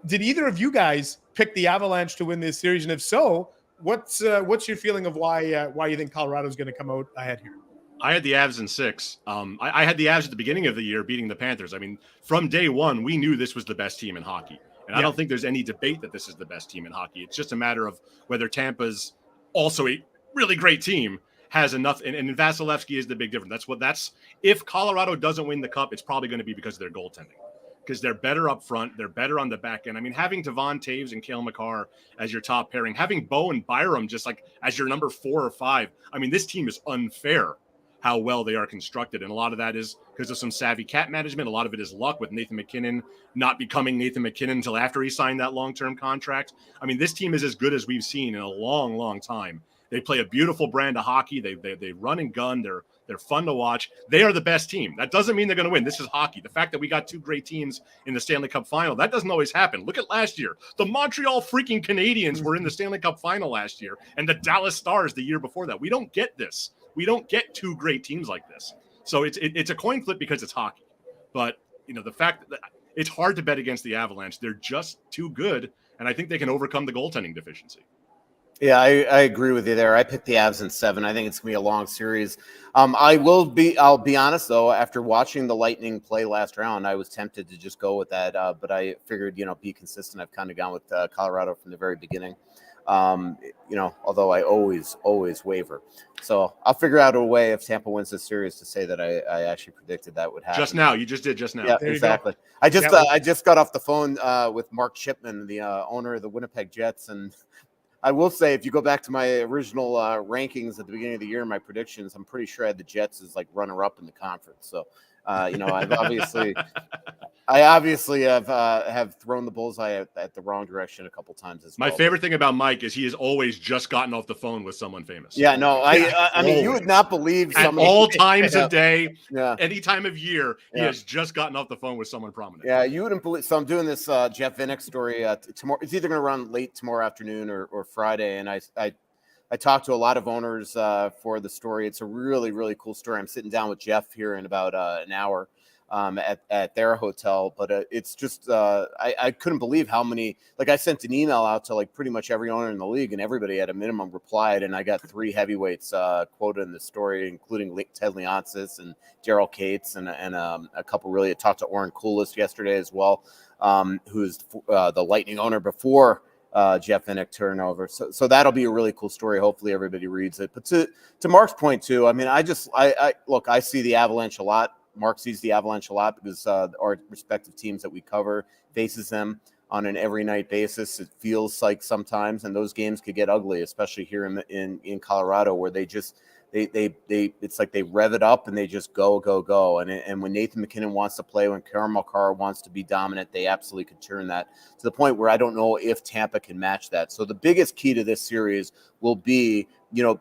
S1: Did either of you guys pick the Avalanche to win this series? And if so, what's your feeling of why you think Colorado is going to come out ahead here?
S5: I had the Avs in 6. I had the Avs at the beginning of the year beating the Panthers. I mean, from day one, we knew this was the best team in hockey. And I don't think there's any debate that this is the best team in hockey. It's just a matter of whether Tampa's also a really great team has enough. And Vasilevsky is the big difference. If Colorado doesn't win the cup, it's probably going to be because of their goaltending. Because they're better up front, they're better on the back end. I mean, having Devon Taves and Cale Makar as your top pairing, having Bo and Byram just like as your number 4 or 5. I mean, this team is unfair how well they are constructed. And a lot of that is because of some savvy cap management. A lot of it is luck with Nathan McKinnon not becoming Nathan McKinnon until after he signed that long-term contract. I mean, this team is as good as we've seen in a long, long time. They play a beautiful brand of hockey. They run and gun. They're fun to watch. They are the best team. That doesn't mean they're going to win. This is hockey. The fact that we got 2 great teams in the Stanley Cup Final, that doesn't always happen. Look at last year. The Montreal freaking Canadiens were in the Stanley Cup Final last year, and the Dallas Stars the year before that. We don't get this. We don't get 2 great teams like this. So it's a coin flip because it's hockey. But, the fact that it's hard to bet against the Avalanche. They're just too good, and I think they can overcome the goaltending deficiency.
S4: Yeah, I agree with you there. I picked the Avs in 7. I think it's gonna be a long series. I'll be honest though, after watching the Lightning play last round, I was tempted to just go with that. But I figured, be consistent. I've kind of gone with Colorado from the very beginning. Although I always waver. So I'll figure out a way if Tampa wins this series to say that I actually predicted that would happen.
S5: Just now, you just did just now.
S4: Yeah, exactly. I just got off the phone with Mark Chipman, the owner of the Winnipeg Jets, and I will say, if you go back to my original rankings at the beginning of the year, my predictions, I'm pretty sure I had the Jets as like runner-up in the conference. So, I obviously have thrown the bullseye at the wrong direction a couple times as well.
S5: My favorite thing about Mike is he has always just gotten off the phone with someone famous.
S4: Yeah, no, I mean, you would not believe
S5: at all times of day,
S4: yeah,
S5: any time of year, he has just gotten off the phone with someone prominent.
S4: Yeah, you wouldn't believe. So I'm doing this Jeff Vinik story tomorrow. It's either going to run late tomorrow afternoon or Friday, and I talked to a lot of owners for the story. It's a really, really cool story. I'm sitting down with Jeff here in about an hour at their hotel. But it's just I couldn't believe how many. Like, I sent an email out to like pretty much every owner in the league, and everybody at a minimum replied. And I got 3 heavyweights quoted in the story, including Ted Leonsis and Daryl Cates and a couple really. I talked to Oren Koulis yesterday as well, who's the Lightning owner before Jeff Vinik turnover. So that'll be a really cool story. Hopefully everybody reads it. But to Mark's point too, I mean, I look, I see the Avalanche a lot. Mark sees the Avalanche a lot because our respective teams that we cover faces them on an every night basis. It feels like sometimes, and those games could get ugly, especially here in Colorado, where they it's like they rev it up and they just go. And when Nathan McKinnon wants to play, when Cale Makar wants to be dominant, they absolutely could turn that to the point where I don't know if Tampa can match that. So the biggest key to this series will be,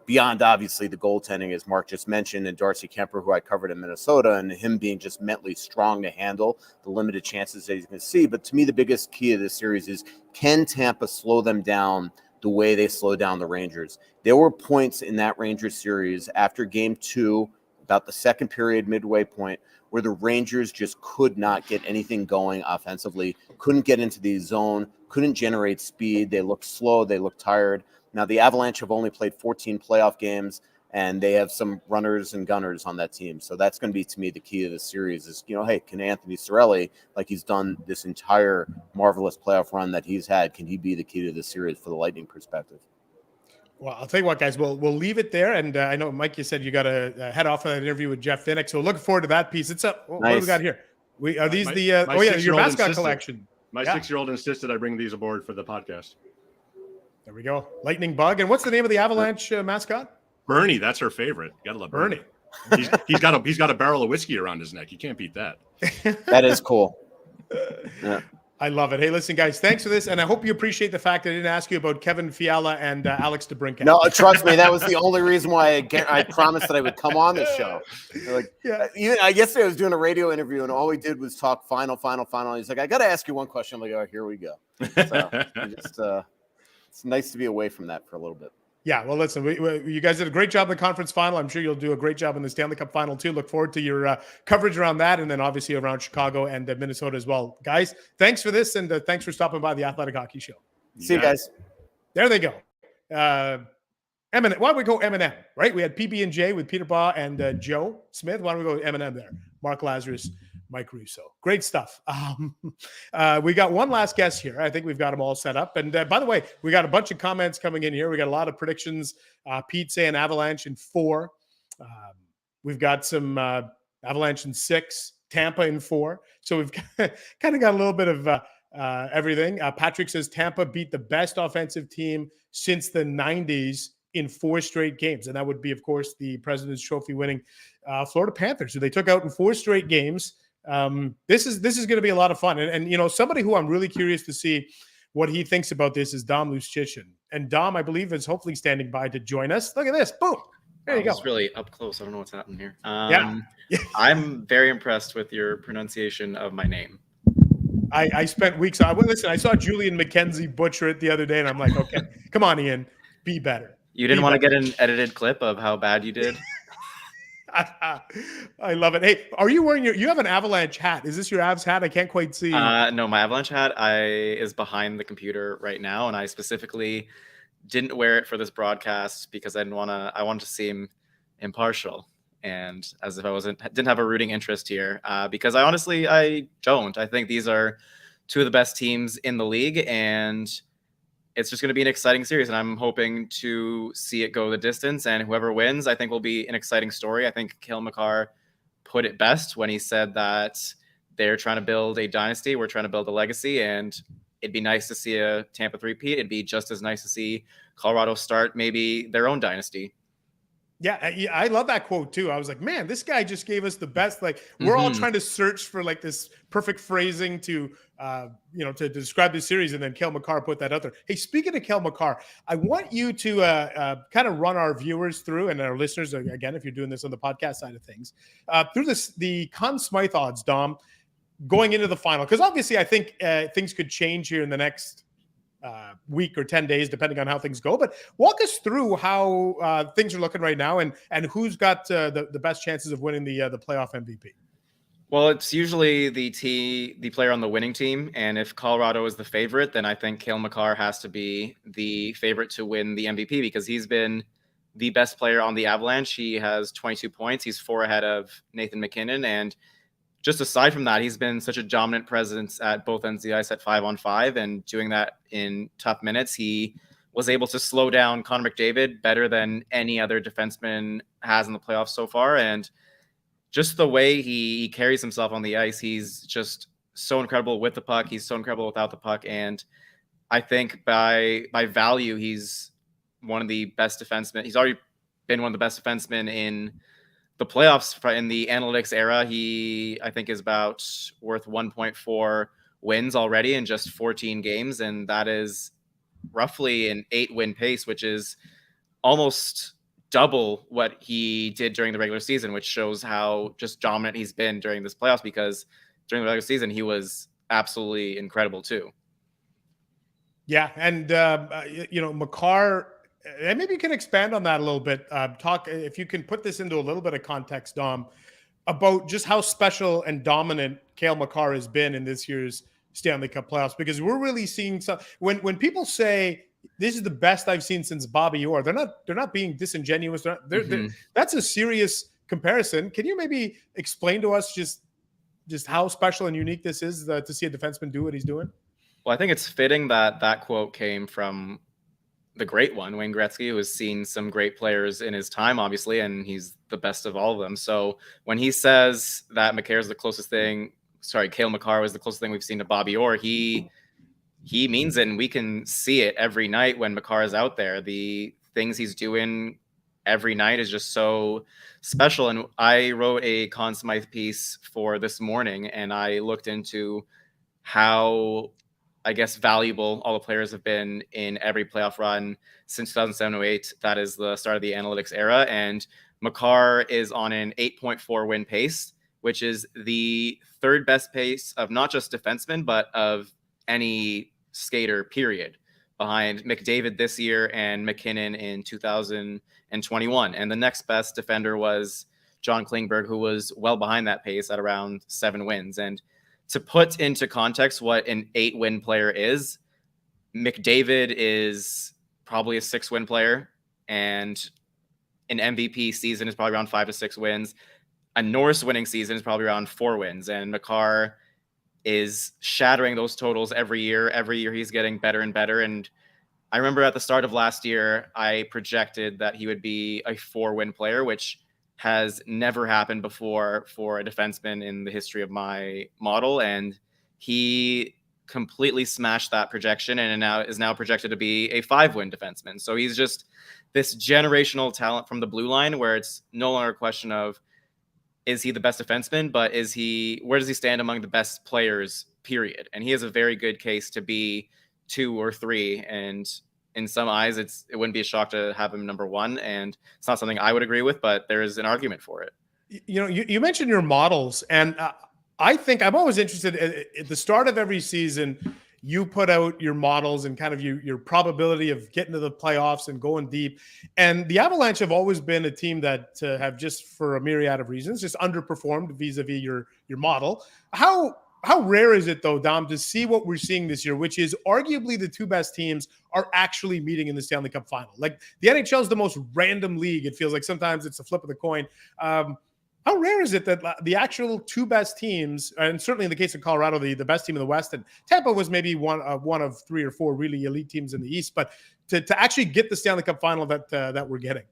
S4: beyond obviously the goaltending, as Mark just mentioned, and Darcy Kemper, who I covered in Minnesota, and him being just mentally strong to handle the limited chances that he's going to see. But to me, the biggest key of this series is, can Tampa slow them down the way they slow down the Rangers? There were points in that Rangers series after game 2, about the second period midway point, where the Rangers just could not get anything going offensively, couldn't get into the zone, couldn't generate speed. They looked slow. They looked tired. Now, the Avalanche have only played 14 playoff games, and they have some runners and gunners on that team. So that's going to be, to me, the key of the series is, hey, can Anthony Cirelli, like he's done this entire marvelous playoff run that he's had, can he be the key to the series for the Lightning perspective?
S1: Well, I'll tell you what, guys, we'll leave it there. And I know, Mike, you said you got to head off on that interview with Jeff Vinik. So looking forward to that piece. It's up. What do we got here? Are these your mascot collection?
S5: My 6-year-old insisted I bring these aboard for the podcast.
S1: There we go. Lightning Bug. And what's the name of the Avalanche mascot?
S5: Bernie. That's her favorite. You gotta love Bernie. He's got a barrel of whiskey around his neck. You can't beat that.
S4: That is cool. Yeah.
S1: I love it. Hey, listen, guys, thanks for this. And I hope you appreciate the fact that I didn't ask you about Kevin Fiala and Alex DeBrincat.
S4: No, trust me. That was the only reason why I promised that I would come on this show. Yesterday I was doing a radio interview, and all we did was talk final. He's like, I got to ask you one question. I'm like, oh, here we go. So it's nice to be away from that for a little bit.
S1: Yeah, well, listen, you guys did a great job in the conference final. I'm sure you'll do a great job in the Stanley Cup final, too. Look forward to your coverage around that, and then obviously around Chicago and Minnesota as well. Guys, thanks for this, and thanks for stopping by the Athletic Hockey Show.
S4: See you guys.
S1: There they go. Eminem. Why don't we go Eminem, right? We had PB&J with Peter Baugh and Joe Smith. Why don't we go Eminem there? Mark Lazarus, Mike Russo. Great stuff. We got one last guest here. I think we've got them all set up. And by the way, we got a bunch of comments coming in here. We got a lot of predictions. Pete saying Avalanche in 4. We've got some Avalanche in 6, Tampa in 4. So we've kind of got a little bit of everything. Patrick says Tampa beat the best offensive team since the 90s in 4 straight games. And that would be, of course, the President's Trophy winning Florida Panthers, who they took out in 4 straight games. This is going to be a lot of fun. And, you know, somebody who I'm really curious to see what he thinks about this is Dom Luszczyszyn. And Dom, I believe, is hopefully standing by to join us. Look at this. Boom. There you go.
S6: It's really up close. I don't know what's happening here.
S1: Yeah.
S6: I'm very impressed with your pronunciation of my name.
S1: I spent weeks on. Listen, I saw Julian McKenzie butcher it the other day, and I'm like, okay, come on, Ian, be better.
S6: You didn't want to get an edited clip of how bad you did?
S1: I love it. Hey, are you wearing you have an Avalanche hat? Is this your Avs hat? I can't quite see.
S6: No, my Avalanche hat is behind the computer right now, and I specifically didn't wear it for this broadcast because I wanted to seem impartial and as if I didn't have a rooting interest here, because I don't. I think these are 2 of the best teams in the league, and it's just going to be an exciting series, and I'm hoping to see it go the distance, and whoever wins, I think, will be an exciting story. I think Cale Makar put it best when he said that they're trying to build a dynasty, we're trying to build a legacy, and it'd be nice to see a Tampa three-peat. It'd be just as nice to see Colorado start maybe their own dynasty.
S1: Yeah, I love that quote too. I was like, man, this guy just gave us the best. Like, we're all trying to search for like this perfect phrasing to, to describe this series, and then Cale Makar put that out there. Hey, speaking of Cale Makar, I want you to kind of run our viewers through and our listeners again, if you're doing this on the podcast side of things, through the Conn Smyth odds, Dom, going into the final, because obviously I think things could change here in the next week or 10 days, depending on how things go. But walk us through how things are looking right now, and who's got the best chances of winning the playoff MVP.
S6: Well, it's usually the player on the winning team, and if Colorado is the favorite, then I think Cale Makar has to be the favorite to win the MVP because he's been the best player on the Avalanche. He has 22 points. He's 4 ahead of Nathan MacKinnon, and just aside from that, he's been such a dominant presence at both ends of the ice at 5-on-5 and doing that in tough minutes. He was able to slow down Connor McDavid better than any other defenseman has in the playoffs so far. And just the way he carries himself on the ice, he's just so incredible with the puck. He's so incredible without the puck. And I think by value, he's one of the best defensemen. He's already been one of the best defensemen in the playoffs in the analytics era. He, I think, is about worth 1.4 wins already in just 14 games. And that is roughly an 8-win pace, which is almost double what he did during the regular season, which shows how just dominant he's been during this playoffs, because during the regular season, he was absolutely incredible too.
S1: Yeah. And, Makar, and maybe you can expand on that a little bit. Talk, if you can put this into a little bit of context, Dom, about just how special and dominant Cale Makar has been in this year's Stanley Cup playoffs, because we're really seeing some. When people say this is the best I've seen since Bobby Orr, they're not being disingenuous. That's a serious comparison. Can you maybe explain to us just how special and unique this is to see a defenseman do what he's doing?
S6: Well, I think it's fitting that quote came from the great one, Wayne Gretzky, who has seen some great players in his time, obviously, and he's the best of all of them. So when he says that Cale Makar was the closest thing we've seen to Bobby Orr, he means it, and we can see it every night when Makar is out there. The things he's doing every night is just so special. And I wrote a Conn Smyth piece for this morning, and I looked into how, I guess, valuable all the players have been in every playoff run since 2007-08. That is the start of the analytics era. And Makar is on an 8.4 win pace, which is the 3rd best pace of not just defensemen, but of any skater, period, behind McDavid this year and MacKinnon in 2021. And the next best defender was John Klingberg, who was well behind that pace at around 7 wins. And to put into context what an 8-win player is, McDavid is probably a 6-win player, and an MVP season is probably around 5 to 6 wins. A Norris winning season is probably around 4 wins, and Makar is shattering those totals every year. Every year he's getting better and better. And I remember at the start of last year, I projected that he would be a 4-win player, which has never happened before for a defenseman in the history of my model. And he completely smashed that projection and is now projected to be a 5-win defenseman. So he's just this generational talent from the blue line, where it's no longer a question of, is he the best defenseman, but where does he stand among the best players, period? And he has a very good case to be 2 or 3. And in some eyes, it wouldn't be a shock to have him number 1. And it's not something I would agree with, but there is an argument for it.
S1: You mentioned your models, and I think I'm always interested at the start of every season. You put out your models and kind of your probability of getting to the playoffs and going deep. And the Avalanche have always been a team that have, just for a myriad of reasons, just underperformed vis-a-vis your model. How rare is it, though, Dom, to see what we're seeing this year, which is arguably the 2 best teams are actually meeting in the Stanley Cup Final? Like, the NHL is the most random league. It feels like sometimes it's a flip of the coin. How rare is it that the actual 2 best teams, and certainly in the case of Colorado, the best team in the West, and Tampa was maybe one of 3 or 4 really elite teams in the East, but to actually get the Stanley Cup Final that we're getting?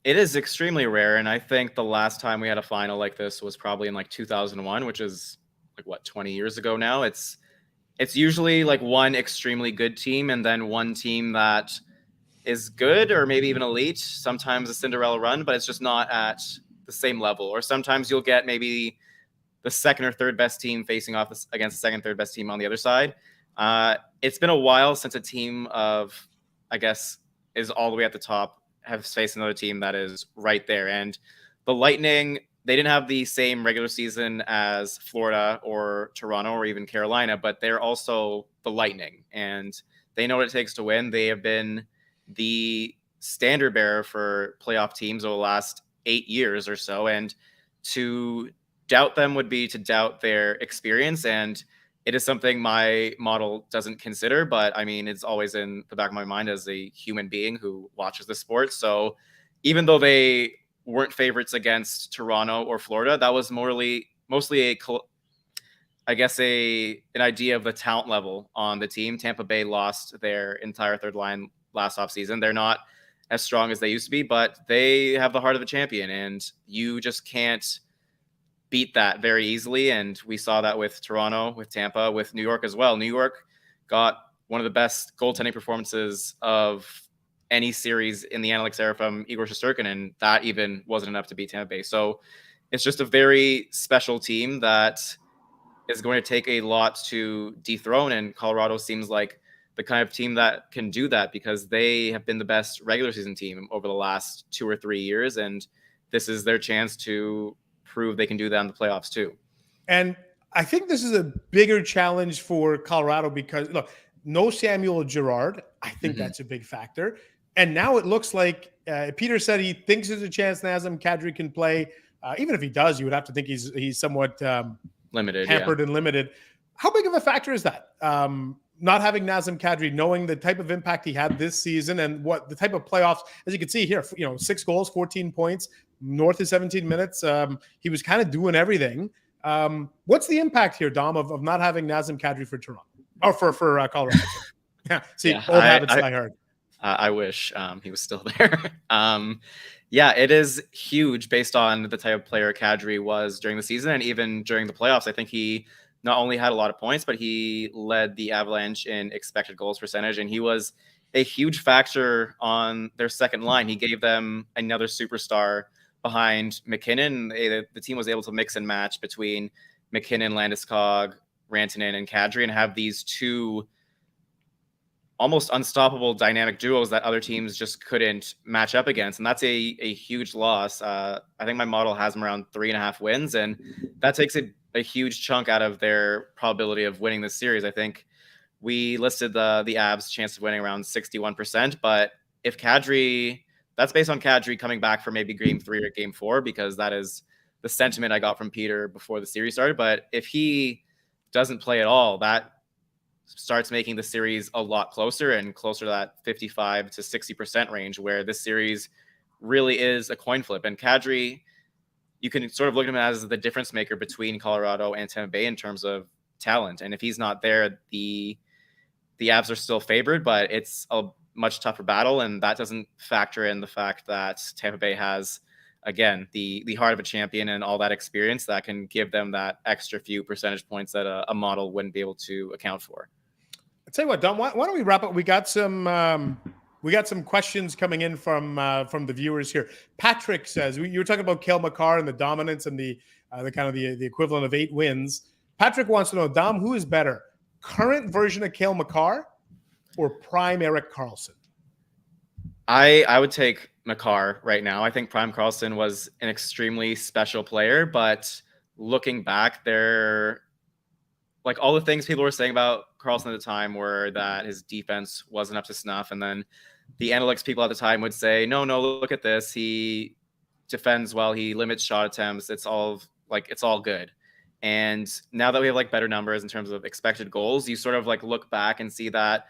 S6: It is extremely rare, and I think the last time we had a final like this was probably in like 2001, which is like, what, 20 years ago now. It's usually like one extremely good team and then one team that is good or maybe even elite, sometimes a Cinderella run, but it's just not at the same level. Or sometimes you'll get maybe the 2nd or 3rd best team facing off against the 2nd, 3rd best team on the other side. It's been a while since a team of, I guess, is all the way at the top has faced another team that is right there. And the Lightning, they didn't have the same regular season as Florida or Toronto or even Carolina, but they're also the Lightning, and they know what it takes to win. They have been the standard bearer for playoff teams over the last 8 years or so, and to doubt them would be to doubt their experience. And it is something my model doesn't consider, but I mean, it's always in the back of my mind as a human being who watches the sport. So even though they weren't favorites against Toronto or Florida, that was mostly an idea of the talent level on the team. Tampa Bay lost their entire 3rd line last offseason. They're not as strong as they used to be, but they have the heart of a champion, and you just can't beat that very easily. And we saw that with Toronto, with Tampa, with New York as well. New York got one of the best goaltending performances of any series in the analytics era from Igor Shesterkin, and that even wasn't enough to beat Tampa Bay. So it's just a very special team that is going to take a lot to dethrone, and Colorado seems like the kind of team that can do that because they have been the best regular season team over the last 2 or 3 years. And this is their chance to prove they can do that in the playoffs too.
S1: And I think this is a bigger challenge for Colorado because, look, no Samuel Girard. I think that's a big factor. And now it looks like Peter said he thinks there's a chance Nazem Kadri can play. Even if he does, you would have to think he's somewhat
S6: limited,
S1: hampered and limited. How big of a factor is that? Not having Nazem Kadri, knowing the type of impact he had this season and what the type of playoffs, as you can see here, 6 goals, 14 points, north of 17 minutes. He was kind of doing everything. What's the impact here, Dom, of not having Nazem Kadri for Toronto or for Colorado? Old habits die hard.
S6: I wish he was still there. It is huge based on the type of player Kadri was during the season and even during the playoffs. I think he not only had a lot of points, but he led the Avalanche in expected goals percentage, and he was a huge factor on their second line. He gave them another superstar behind McKinnon. The team was able to mix and match between McKinnon, Landeskog, Rantanen, and Kadri and have these 2 almost unstoppable dynamic duos that other teams just couldn't match up against. And that's a huge loss. I think my model has them around 3.5 wins, and that takes a huge chunk out of their probability of winning this series. I think we listed the Avs' chance of winning around 61%, but if Kadri, that's based on Kadri coming back for maybe game 3 or game 4, because that is the sentiment I got from Peter before the series started. But if he doesn't play at all, that starts making the series a lot closer and closer to that 55 to 60% range, where this series really is a coin flip. And Kadri, you can sort of look at him as the difference maker between Colorado and Tampa Bay in terms of talent. And if he's not there, the Avs are still favored, but it's a much tougher battle. And that doesn't factor in the fact that Tampa Bay has, again, the heart of a champion and all that experience that can give them that extra few percentage points that a model wouldn't be able to account for.
S1: I'll tell you what, Dom, why don't we wrap up? We got some questions coming in from the viewers here. Patrick says, you were talking about Cale Makar and the dominance and the kind of the equivalent of 8 wins. Patrick wants to know, Dom, who is better, current version of Cale Makar or prime Erik Karlsson?
S6: I would take Makar right now. I think prime Karlsson was an extremely special player, but looking back, like all the things people were saying about Karlsson at the time were that his defense wasn't up to snuff. And then the analytics people at the time would say, no, look at this. He defends well. He limits shot attempts. It's all good. And now that we have like better numbers in terms of expected goals, you sort of like look back and see that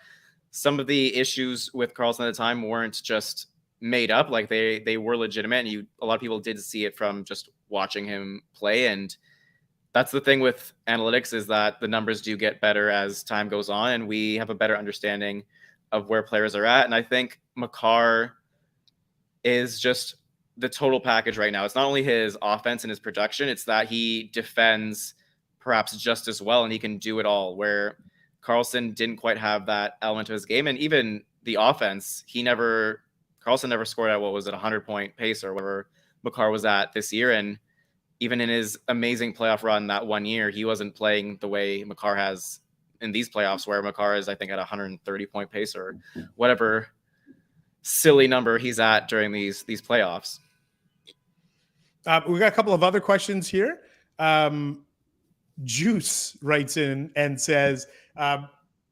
S6: some of the issues with Karlsson at the time weren't just made up. Like they were legitimate. And a lot of people did see it from just watching him play. And that's the thing with analytics, is that the numbers do get better as time goes on, and we have a better understanding of where players are at. And I think Makar is just the total package right now. It's not only his offense and his production, it's that he defends perhaps just as well, and he can do it all, where Karlsson didn't quite have that element of his game. And even the offense, Karlsson never scored at, 100-point pace or whatever Makar was at this year. And even in his amazing playoff run that one year, he wasn't playing the way Makar has in these playoffs, where Makar is, I think, at 130-point pace or whatever silly number he's at during these playoffs.
S1: We got a couple of other questions here. Juice writes in and says,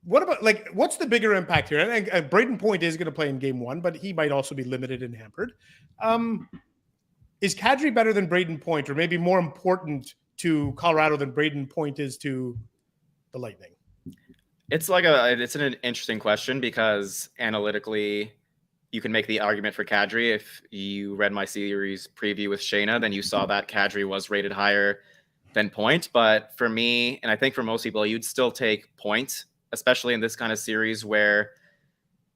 S1: what's the bigger impact here? And Braden Point is going to play in game 1, but he might also be limited and hampered. Is Kadri better than Braden Point, or maybe more important to Colorado than Braden Point is to the Lightning?
S6: It's an interesting question, because analytically you can make the argument for Kadri. If you read my series preview with Shayna, then you saw that Kadri was rated higher than Point. But for me, and I think for most people, you'd still take Point, especially in this kind of series where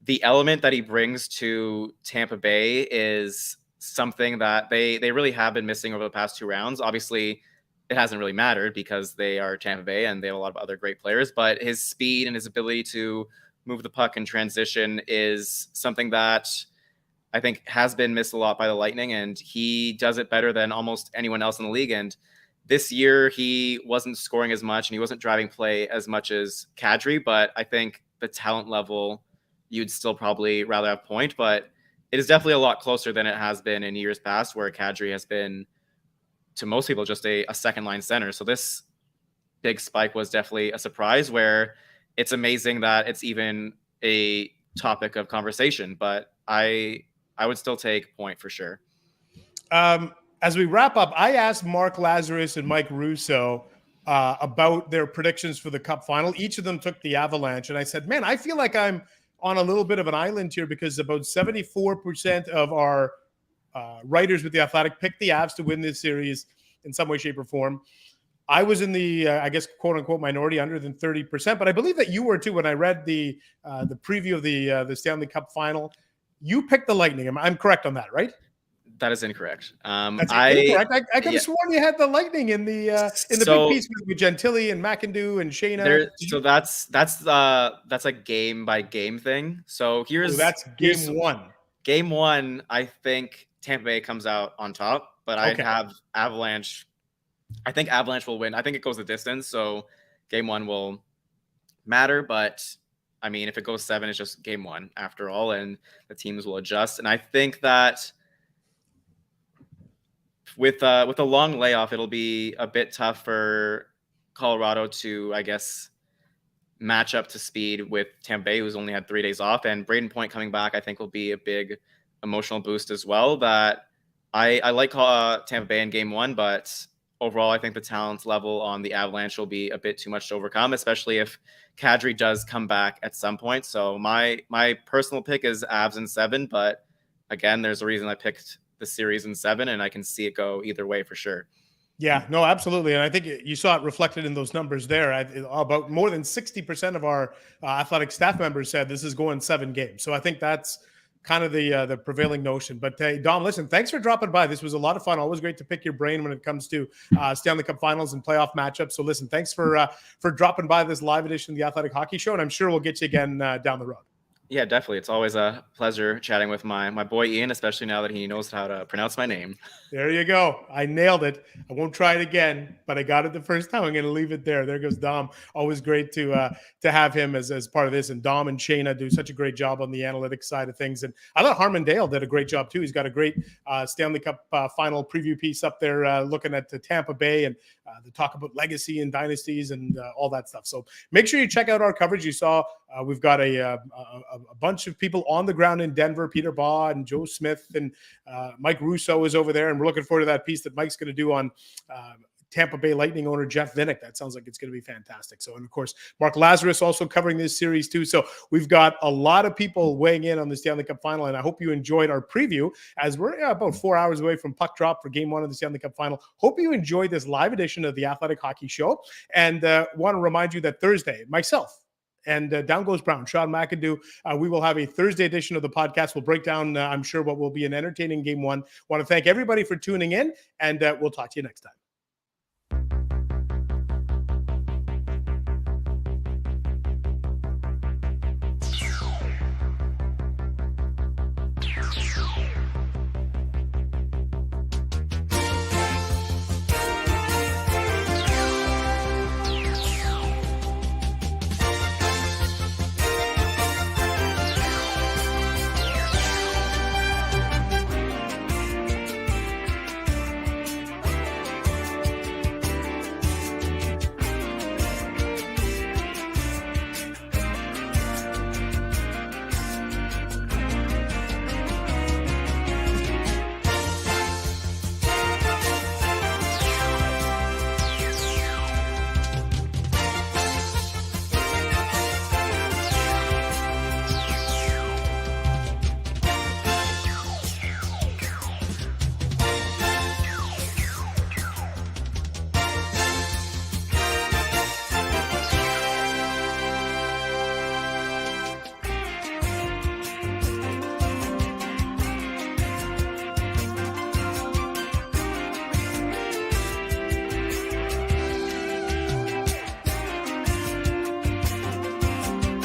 S6: the element that he brings to Tampa Bay is something that they really have been missing over the past 2 rounds. Obviously, it hasn't really mattered because they are Tampa Bay and they have a lot of other great players, but his speed and his ability to move the puck in transition is something that I think has been missed a lot by the Lightning, and he does it better than almost anyone else in the league. And this year, he wasn't scoring as much and he wasn't driving play as much as Kadri, but I think the talent level, you'd still probably rather have Point, but it is definitely a lot closer than it has been in years past, where Kadri has been, to most people, just a second-line center. So this big spike was definitely a surprise, where it's amazing that it's even a topic of conversation. But I would still take Point for sure.
S1: As we wrap up, I asked Mark Lazarus and Mike Russo about their predictions for the Cup Final. Each of them took the Avalanche, and I said, man, I feel like I'm on a little bit of an island here, because about 74% of our writers with the Athletic picked the Avs to win this series in some way, shape, or form. I was in the, I guess, quote unquote minority, under than 30%, but I believe that you were too. When I read the preview of the Stanley Cup Final, you picked the Lightning. I'm correct on that, right?
S6: That is incorrect.
S1: That's incorrect. I could have sworn you had the Lightning in the big piece with Gentili and McIndoe and Shayna.
S6: So that's a game by game thing. So
S1: that's game 1.
S6: Game 1, I think Tampa Bay comes out on top, but I have Avalanche. I think Avalanche will win. I think it goes the distance, so game 1 will matter. But I mean, if it goes 7, it's just game 1 after all, and the teams will adjust. And I think that with a long layoff, it'll be a bit tough for Colorado to, I guess, match up to speed with Tampa Bay, who's only had 3 days off. And Braden Point coming back, I think, will be a big emotional boost as well. That I like Tampa Bay in game 1, but overall, I think the talent level on the Avalanche will be a bit too much to overcome, especially if Kadri does come back at some point. So my personal pick is Avs in 7, but again, there's a reason I picked the series in 7, and I can see it go either way for sure.
S1: Yeah, no, absolutely. And I think you saw it reflected in those numbers there. About more than 60% of our athletic staff members said this is going 7 games. So I think that's kind of the prevailing notion. But Dom, listen, thanks for dropping by. This was a lot of fun. Always great to pick your brain when it comes to Stanley Cup Finals and playoff matchups. So listen, thanks for dropping by this live edition of the Athletic Hockey Show, and I'm sure we'll get you again down the road.
S6: Yeah, definitely. It's always a pleasure chatting with my boy Ian, especially now that he knows how to pronounce my name.
S1: There you go. I nailed it. I won't try it again, but I got it the first time. I'm going to leave it there. There goes Dom. Always great to have him as part of this. And Dom and Shayna do such a great job on the analytics side of things. And I thought Harmon Dale did a great job too. He's got a great Stanley Cup final preview piece up there looking at the Tampa Bay and the talk about legacy and dynasties and all that stuff. So make sure you check out our coverage. You saw we've got a bunch of people on the ground in Denver. Peter Baugh and Joe Smyth and Mike Russo is over there. And we're looking forward to that piece that Mike's going to do on Tampa Bay Lightning owner Jeff Vinik. That sounds like it's going to be fantastic. So, and of course, Mark Lazarus also covering this series too. So we've got a lot of people weighing in on the Stanley Cup Final, and I hope you enjoyed our preview as we're about 4 hours away from puck drop for Game 1 of the Stanley Cup Final. Hope you enjoyed this live edition of the Athletic Hockey Show, and want to remind you that Thursday, myself and Down Goes Brown, Sean McAdoo, we will have a Thursday edition of the podcast. We'll break down, I'm sure, what will be an entertaining Game 1. Want to thank everybody for tuning in, and we'll talk to you next time.